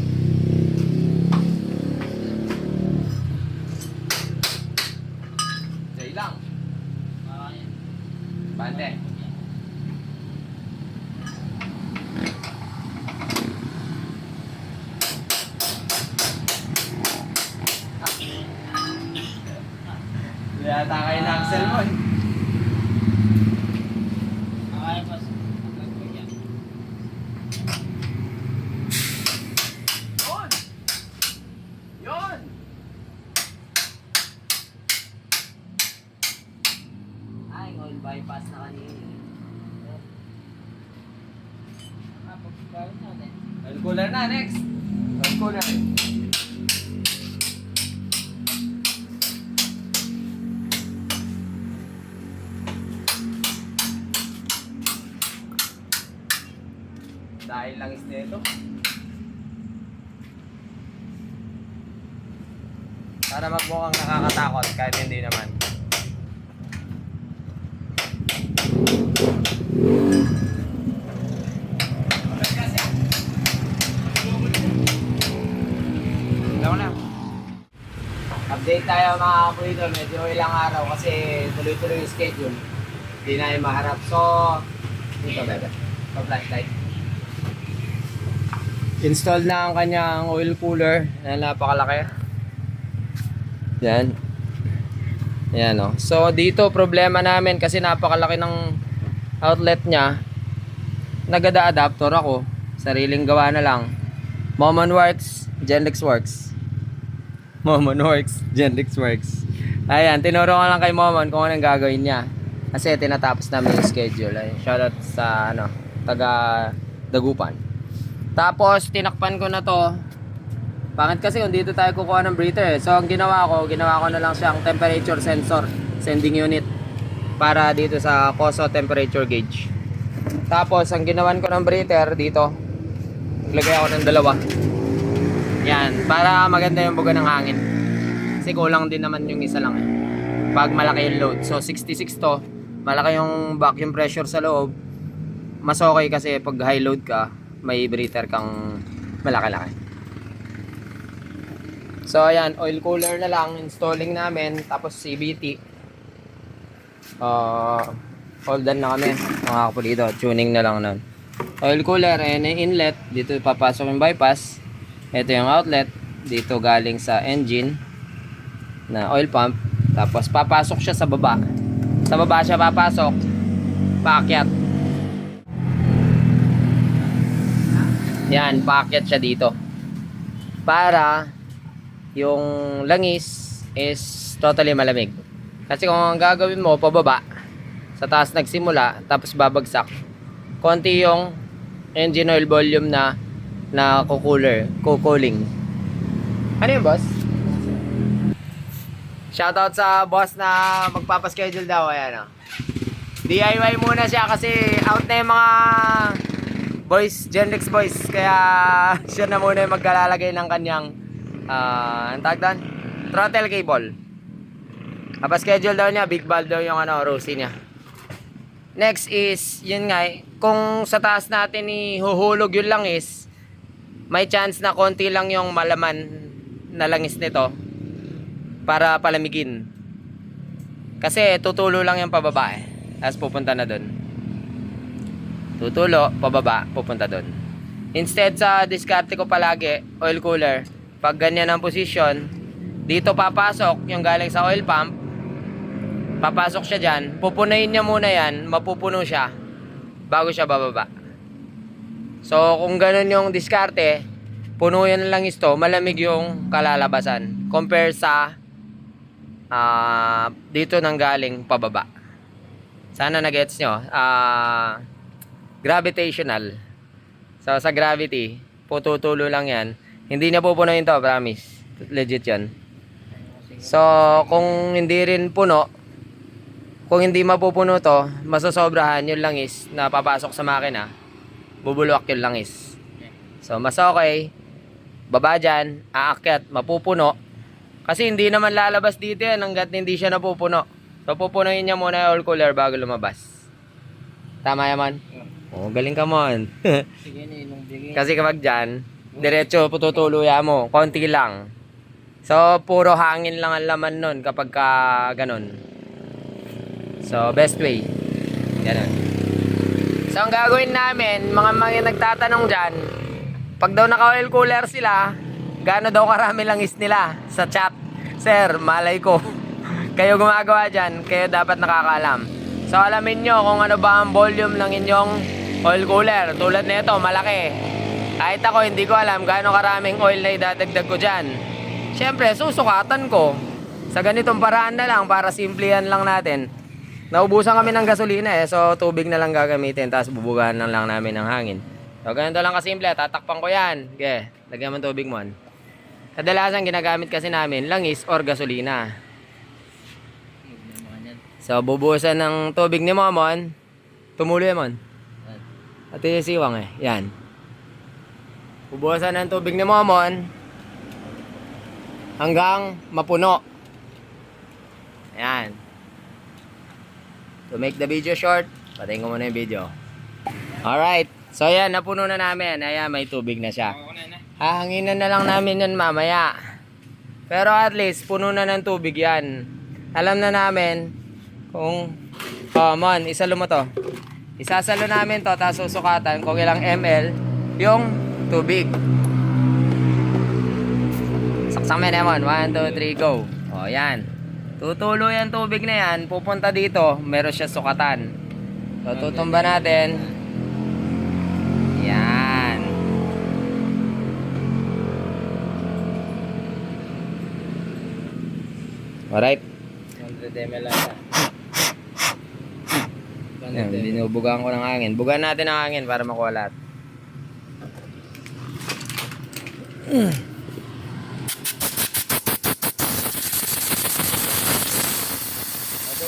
S1: Say lang. Bante. Yata kayo na Axel mo eh. Yun!
S4: Ay, oil bypass na kanina.
S1: Oil cooler na, next! Oil cooler. Dahil langis nito. Para magmukhang nakakatakot kahit hindi naman. Update tayo mga kapulidor, medyo ilang araw kasi tuloy-tuloy yung schedule. Hindi na yung maharap. So, dito bebe, pa-flashlight. Install na ang kanyang oil cooler na napakalaki. Yan. Yan o. So, dito problema namin kasi napakalaki ng outlet niya. Nagada adapter ako. Sariling gawa na lang. Momon Works, Genlex Works. Momon Works, Genlex Works. Ayan, tinuro ko lang kay Momon kung anong gagawin niya. Kasi tinatapos namin yung schedule. Ay, shoutout sa taga Dagupan. Tapos tinakpan ko na to. Pangit kasi kung dito tayo kukuha ng breather. So ang ginawa ko na lang siyang temperature sensor sending unit para dito sa Koso temperature gauge. Tapos ang ginawan ko ng breather dito, naglagay ako ng dalawa. Yan, para maganda yung buga ng hangin. Kasi kulang din naman yung isa lang eh. Pag malaki yung load. So 66 to, malaki yung vacuum pressure sa loob. Mas okay kasi pag high load ka, may breather kang malaki-laki. So ayan, oil cooler na lang installing namin, tapos CVT. All done na kami mga kapulido, tuning na lang nun. Oil cooler, ayan yung inlet, dito papasok yung bypass. Ito yung outlet, dito galing sa engine na oil pump. Tapos papasok siya sa baba. Sa baba siya papasok, paakyat. Yan, paakyat siya dito. Para yung langis is totally malamig. Kasi kung ang gagawin mo pababa, sa taas nagsimula, tapos babagsak, konti yung engine oil volume na cooling. Ano yun, boss? Shoutout sa boss na magpapaschedule daw. Ayan, oh. DIY muna siya kasi out na yung mga boys, Genlex boys. Kaya siya na muna yung magkalalagay ng kanyang ang tag doon? Throttle cable. Papaschedule daw niya, big valve daw yung Rosie niya. Next is, yun nga, kung sa taas natin ihuhulog yung langis, may chance na konti lang yung malaman na langis nito para palamigin. Kasi tutulo lang yung pababa eh. Tapos pupunta na doon. Tutulo, pababa, pupunta doon. Instead sa diskarte ko palagi, oil cooler, pag ganyan ang posisyon, dito papasok yung galing sa oil pump. Papasok siya dyan. Pupunayin niya muna yan. Mapupuno siya bago siya bababa. So, kung ganun yung diskarte, puno yan lang isto, malamig yung kalalabasan. Compare sa dito nang galing pababa. Sana nag-gets nyo. Gravitational. So, sa gravity, pututulo lang yan. Hindi na pupunuin to, promise. Legit yan. So, kung hindi rin puno, kung hindi mapupuno to, masosobrahan yung langis na papasok sa makina. Bubulwak yung langis. So, mas okay. Baba dyan, aakyat, mapupuno. Kasi hindi naman lalabas dito yan hanggat hindi siya napupuno. So, pupunuin niya muna yung oil cooler bago lumabas. Tama yaman? Oh, galing ka mon.
S2: Sige na, nung bigay.
S1: Kasi kapag dyan, diretso tutuluya mo. Konti lang. So, puro hangin lang ang laman nun kapag ka ganun. So, best way. Ganun. So, ang gagawin namin, mga nagtatanong dyan, pag daw naka-oil cooler sila, gaano daw karami langis nila sa chat? Sir, malay ko. Kayo gumagawa dyan, kayo dapat nakakaalam. So, alamin nyo kung ano ba ang volume ng inyong oil cooler. Tulad nito, malaki. Kahit ako, hindi ko alam gaano karaming oil na idadagdag ko dyan. Siyempre, susukatan ko. Sa ganitong paraan na lang, para simplihan lang natin. Naubusan kami ng gasolina so tubig na lang gagamitin, tapos bubugahan na lang namin ng hangin. So, ganito lang kasimple, tatakpan ko yan. Okay, lagyan mo tubig mo. Kadalasan ginagamit kasi namin langis or gasolina. So, bubuhusan ng tubig ni Momon. Tumuloy Mon. At siwang yan. Bubuhusan ng tubig ni Momon hanggang mapuno. Ayan. To make the video short, patayin ko muna yung video. Alright. So yan, napuno na namin. Ayan, may tubig na siya. Hahanginan na lang namin yun mamaya. Pero at least, puno na ng tubig yan. Alam na namin kung... Oh, Mon, isalo mo to. Isasalo namin to, tapos susukatan kung ilang ml yung tubig. Saksak mo na, Mon. 1, 2, 3, go. O, yan. Tutulo yung tubig na yan, pupunta dito, meron siya sukatan. So, tutumba natin. Yan. Alright.
S2: 100 ml ata.
S1: Yan, binubugaan ko ng hangin. Bugaan natin ang hangin para makuha lahat.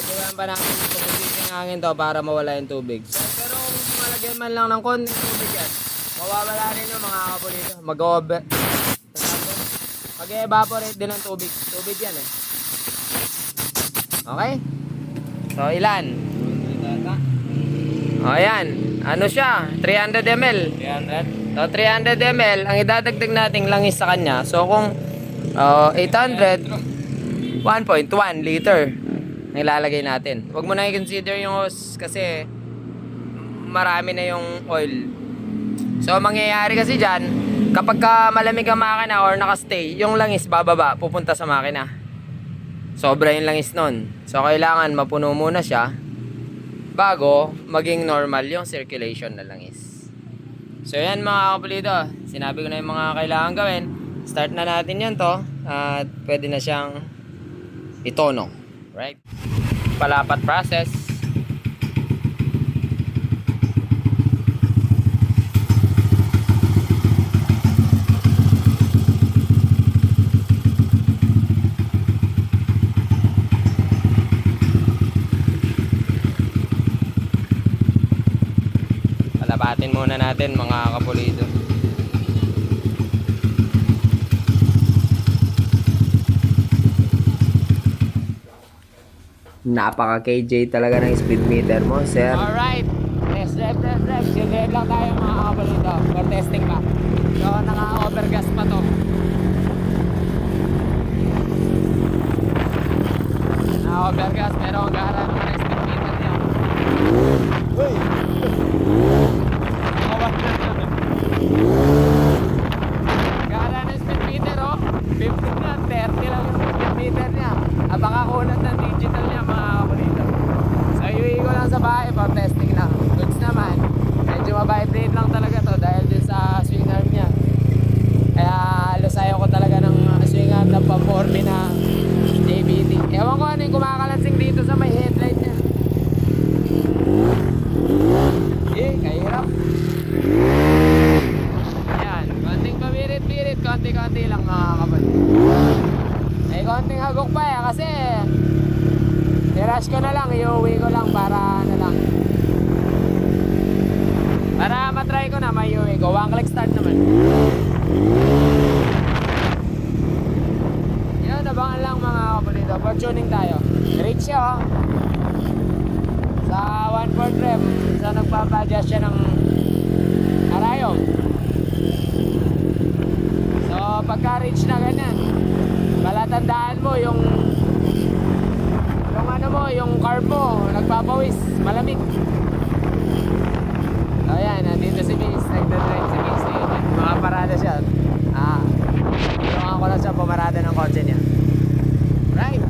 S1: Bugaan pa natin yung hangin to para mawala yung tubig. Pero kung malagyan man lang ng konting tubig yan, mawawala rin yung mga kapon dito. Mag-over. Mag-evaporate din ng tubig. Tubig yan eh. Okay? So, ilan? O, yan. Ano siya? 300 ml.
S2: 300.
S1: So, 300 ml. Ang idadagdag nating langis sa kanya. So, kung 800, 1.1 liter ang ilalagay natin. Huwag mo na i-consider yung hose kasi marami na yung oil. So, mangyayari kasi dyan, kapag ka malamig ang makina or nakastay, yung langis bababa, pupunta sa makina. Sobra yung langis nun. So, kailangan mapuno muna siya bago maging normal yung circulation na langis. So, yan mga kapulido. Sinabi ko na yung mga kailangan gawin. Start na natin yan to. At pwede na siyang itono. Right? Palapat process. Palapatin muna natin mga kapulido. Napaka KJ talaga ng speed meter mo, sir. Alright. Test drive. Silver lang tayo mga kapulido. For testing pa. So, naka-overgas pa to. Naka-overgas pero ang gara naman ng speed meter niya. Uy! Gara ng speed meter, oh. 50 na, 30 lang yung speedometer niya. Baka kunat ng digital niya mga kapolito. So iuwi ko lang sa bahay for testing lang. Goods naman. Medyo ma-vibrate lang talaga to dahil din sa swing arm niya. Kaya halos ayaw ko talaga ng swing arm na pa-40 na JBT. Ewan ko ano yung kumakalansing dito sa may headlight niya. Kahirap. Ayan, konting pabirit-birit, konti-konti lang mga kapatid. May konting hagok pa kasi i-rush ko na lang, iuwi ko lang para ano lang. Para matry ko na may iuwi ko. One click start naman. Yan, abangan lang mga kapatid. Fortuning tayo. Reach siya oh. Sa 1/4 rev. So nagpapadjust siya ng arayong. So pagka-reach na ganyan, palatandaan mo yung ano mo, yung carb mo nagpapawis, malamig. So ayan, nandito si Miss, nagdadrive si Miss. Mga parada siya. Tulungan ko lang siya pumarada ng kotse niya. Right.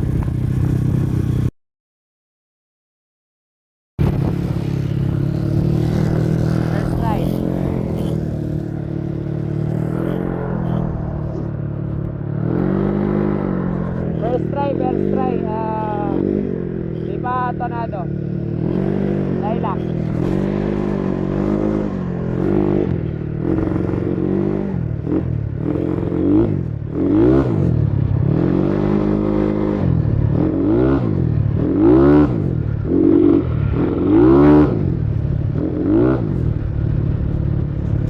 S1: First try. Di pa tonado. Lilac.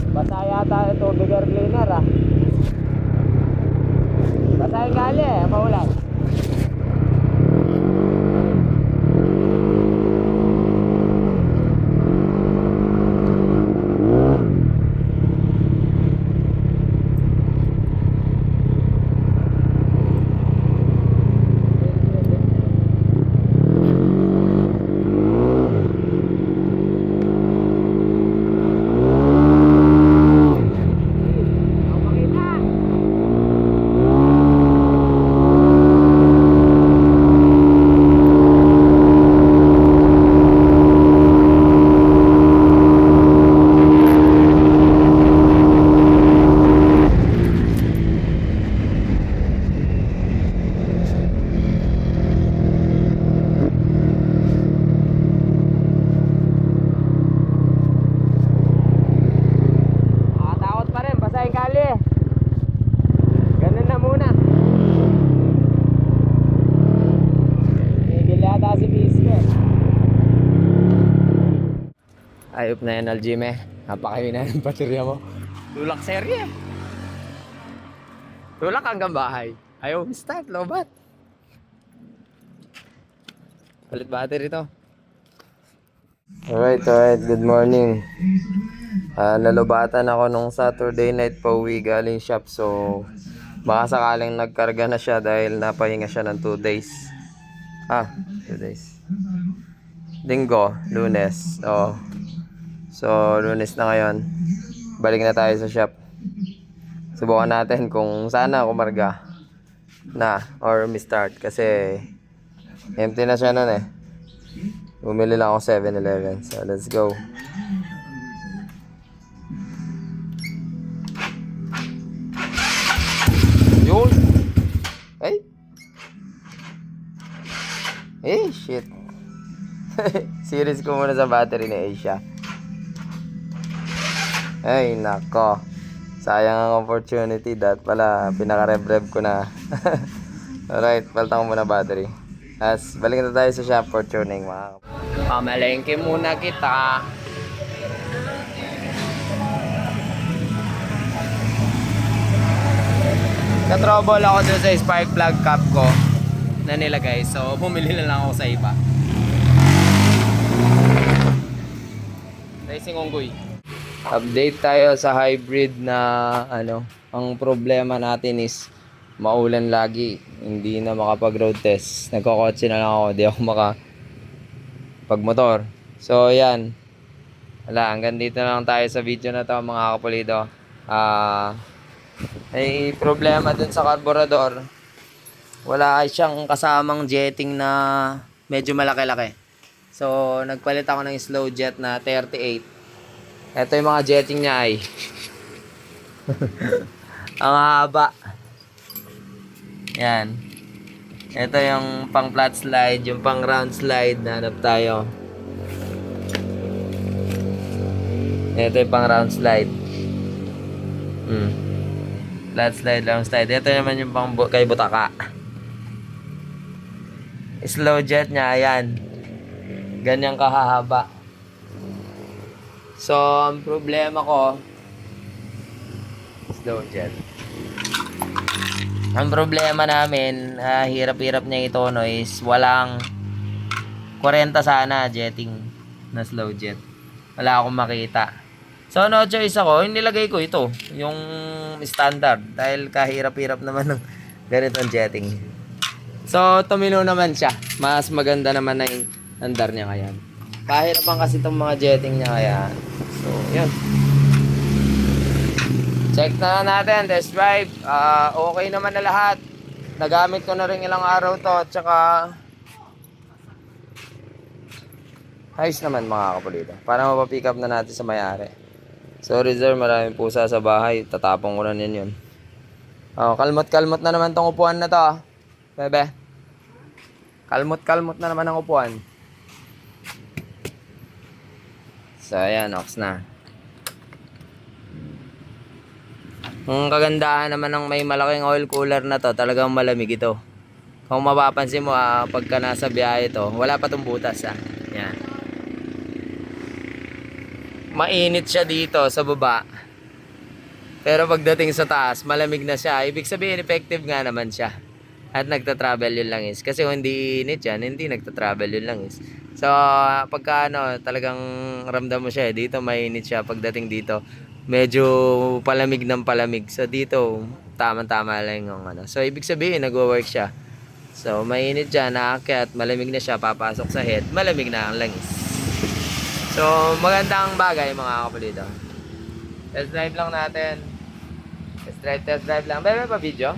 S1: Basa yata ito, bigger cleaner ah. Basa yung gali maulan. Ayop na yan, Aljime. Napakayo na ng baterya mo. Tulak serye. Tulak hanggang bahay. Ayaw start, lobat. Palit battery to. Alright. Good morning. Nalubatan ako nung Saturday night pa uwi galing shop. So, baka sakaling nagkarga na siya dahil napahinga siya ng 2 days. 2 days. Linggo, Lunes. So, Lunes na ngayon. Balik na tayo sa shop. Subukan natin kung sana kumarga na or mi-start kasi empty na siya nun eh. Bumili lang ako 7-Eleven. So, let's go. Yun! Shit. Series ko muna sa battery ni Asia. Ay, nako. Sayang ang opportunity. Dahil pala, pinaka-rev ko na. Alright, palitan ko muna battery. As, balik na tayo sa shop for tuning, mga pamalengke muna kita. Na-trouble ako dun sa spark plug cap ko na nilagay. So, bumili na lang ako sa iba. Racing Onggoy. Update tayo sa hybrid na ang problema natin is maulan lagi, hindi na makapag-road test. Nagkokotse na lang ako, di ako makapag-motor. So yan, hanggang dito na lang tayo sa video na to mga kapulido. May problema dun sa carburetor. Wala siyang kasamang jetting na medyo malaki-laki. So, nagpalit ako ng slow jet na 38. Ito yung mga jetting niya ay. Ang haba. Yan. Ito yung pang flat slide, yung pang round slide na hanap tayo. Ito yung pang round slide. Flat slide, round slide. Ito naman yung pang kay butaka. Slow jet niya, ayan. Ganyang kahahaba. So, ang problema ko, slow jet. Ang problema namin, hirap-hirap niya ito, no, is walang 40 sana jetting na slow jet. Wala akong makita. So, no choice ako, nilagay ko ito, yung standard. Dahil kahirap-hirap naman ng ganitong jetting. So, tumino naman siya. Mas maganda naman na yung andar niya kaya. Kahirapan kasi itong mga jetting niya kaya. So, yun. Check na natin, test drive. Okay naman na lahat. Nagamit ko na rin ilang araw to. At saka, ayos naman mga kapulito. Para mapapick up na natin sa may-ari. Sorry sir, maraming pusa sa bahay. Tatapong ko na yun. Kalmot-kalmot na naman tong upuan na to. Bebe. Kalmot-kalmot na naman ang upuan. So, ayan, ox na. Ang kagandahan naman ng may malaking oil cooler na to, talagang malamig ito. Kung mapapansin mo, pagka nasa biyahe ito, wala pa itong butas. Yan. Mainit siya dito sa baba. Pero pagdating sa taas, malamig na siya. Ibig sabihin, effective nga naman siya. At nagta-travel yung langis. Kasi kung hindi init yan, hindi nagta-travel yung langis. So, pagka talagang ramdam mo siya, dito mainit siya. Pagdating dito, medyo palamig ng palamig. So, dito, tama-tama lang yung So, ibig sabihin, nag-work siya. So, mainit siya, naakyat, malamig na siya, papasok sa head, malamig na ang langis. So, magandang bagay mga kapulito. Test drive lang natin. Test drive lang. May pa video?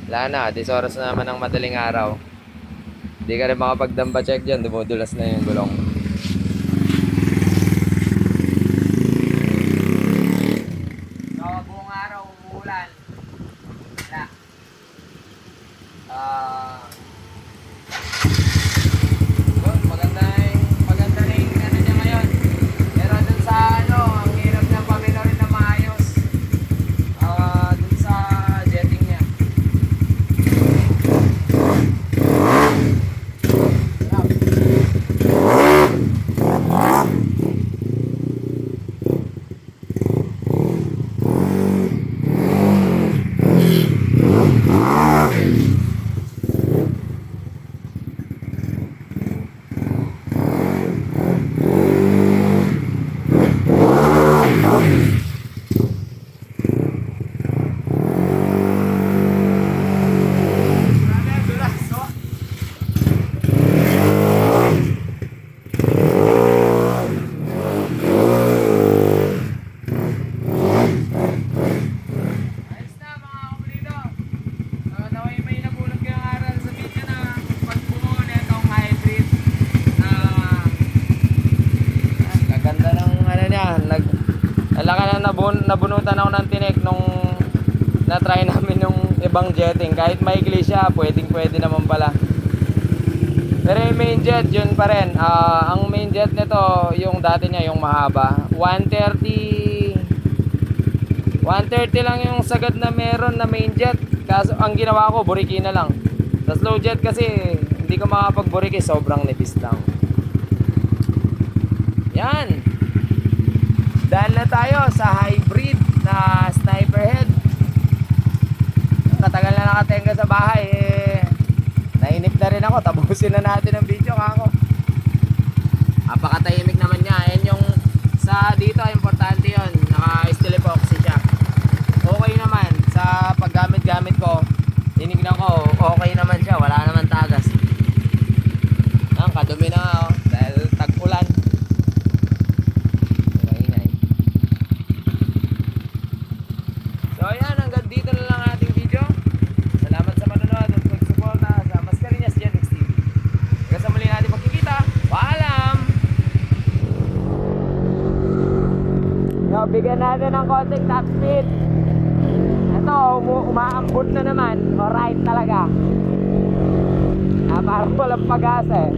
S1: Wala na, 10 oras na naman ng madaling araw. Hindi ka rin makapagdamba check dyan, dumudulas na yung gulong. So, buong araw, umuulan. Wala. Maganda na yung ano niya ngayon. Pero dun sa ang hirap na paminorin na maayos. Dun sa jetting niya. Nabunutan ako ng tinik nung na-try namin yung ibang jetting. Kahit maikli siya, pwede naman pala. Pero yung main jet, yun pa rin. Ang main jet nito, yung dati niya, yung mahaba. 130 lang yung sagad na meron na main jet. Kaso ang ginawa ko, buriki na lang. Sa slow jet kasi, hindi ko makapag-buriki, sobrang nipis lang. Yan. Dahil na tayo sa hybrid na sniper head. Katagal na nakatenga sa bahay nainip na rin ako. Tapusin na natin ang video kako. Napakatahimik naman niya. Yan yung sa dito, importante yun. Naka-steel epoxy siya. Okay naman. Sa paggamit-gamit ko, tinignan ko, okay naman siya. Wala naman tagas. Ang kadumi na dahil tag-ulan. So bigyan natin ng konting top speed. Ito, umaambot na naman. Alright talaga. Parang walang pag-asa eh.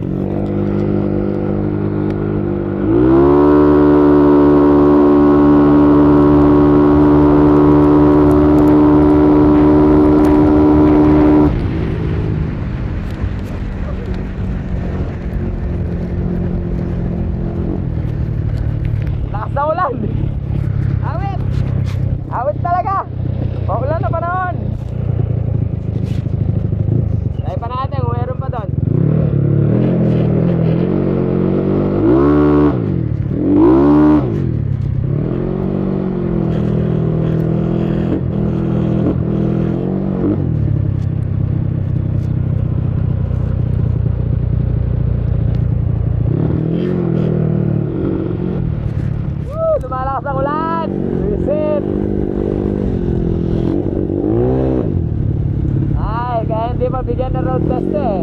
S1: Lakas na ulan. Awit. Awit talaga. Paulan na panahon. Try pa natin kung meron pa doon. Lumalakas ang ulan. Visit. Ay, kaya hindi mabigyan ng road test eh.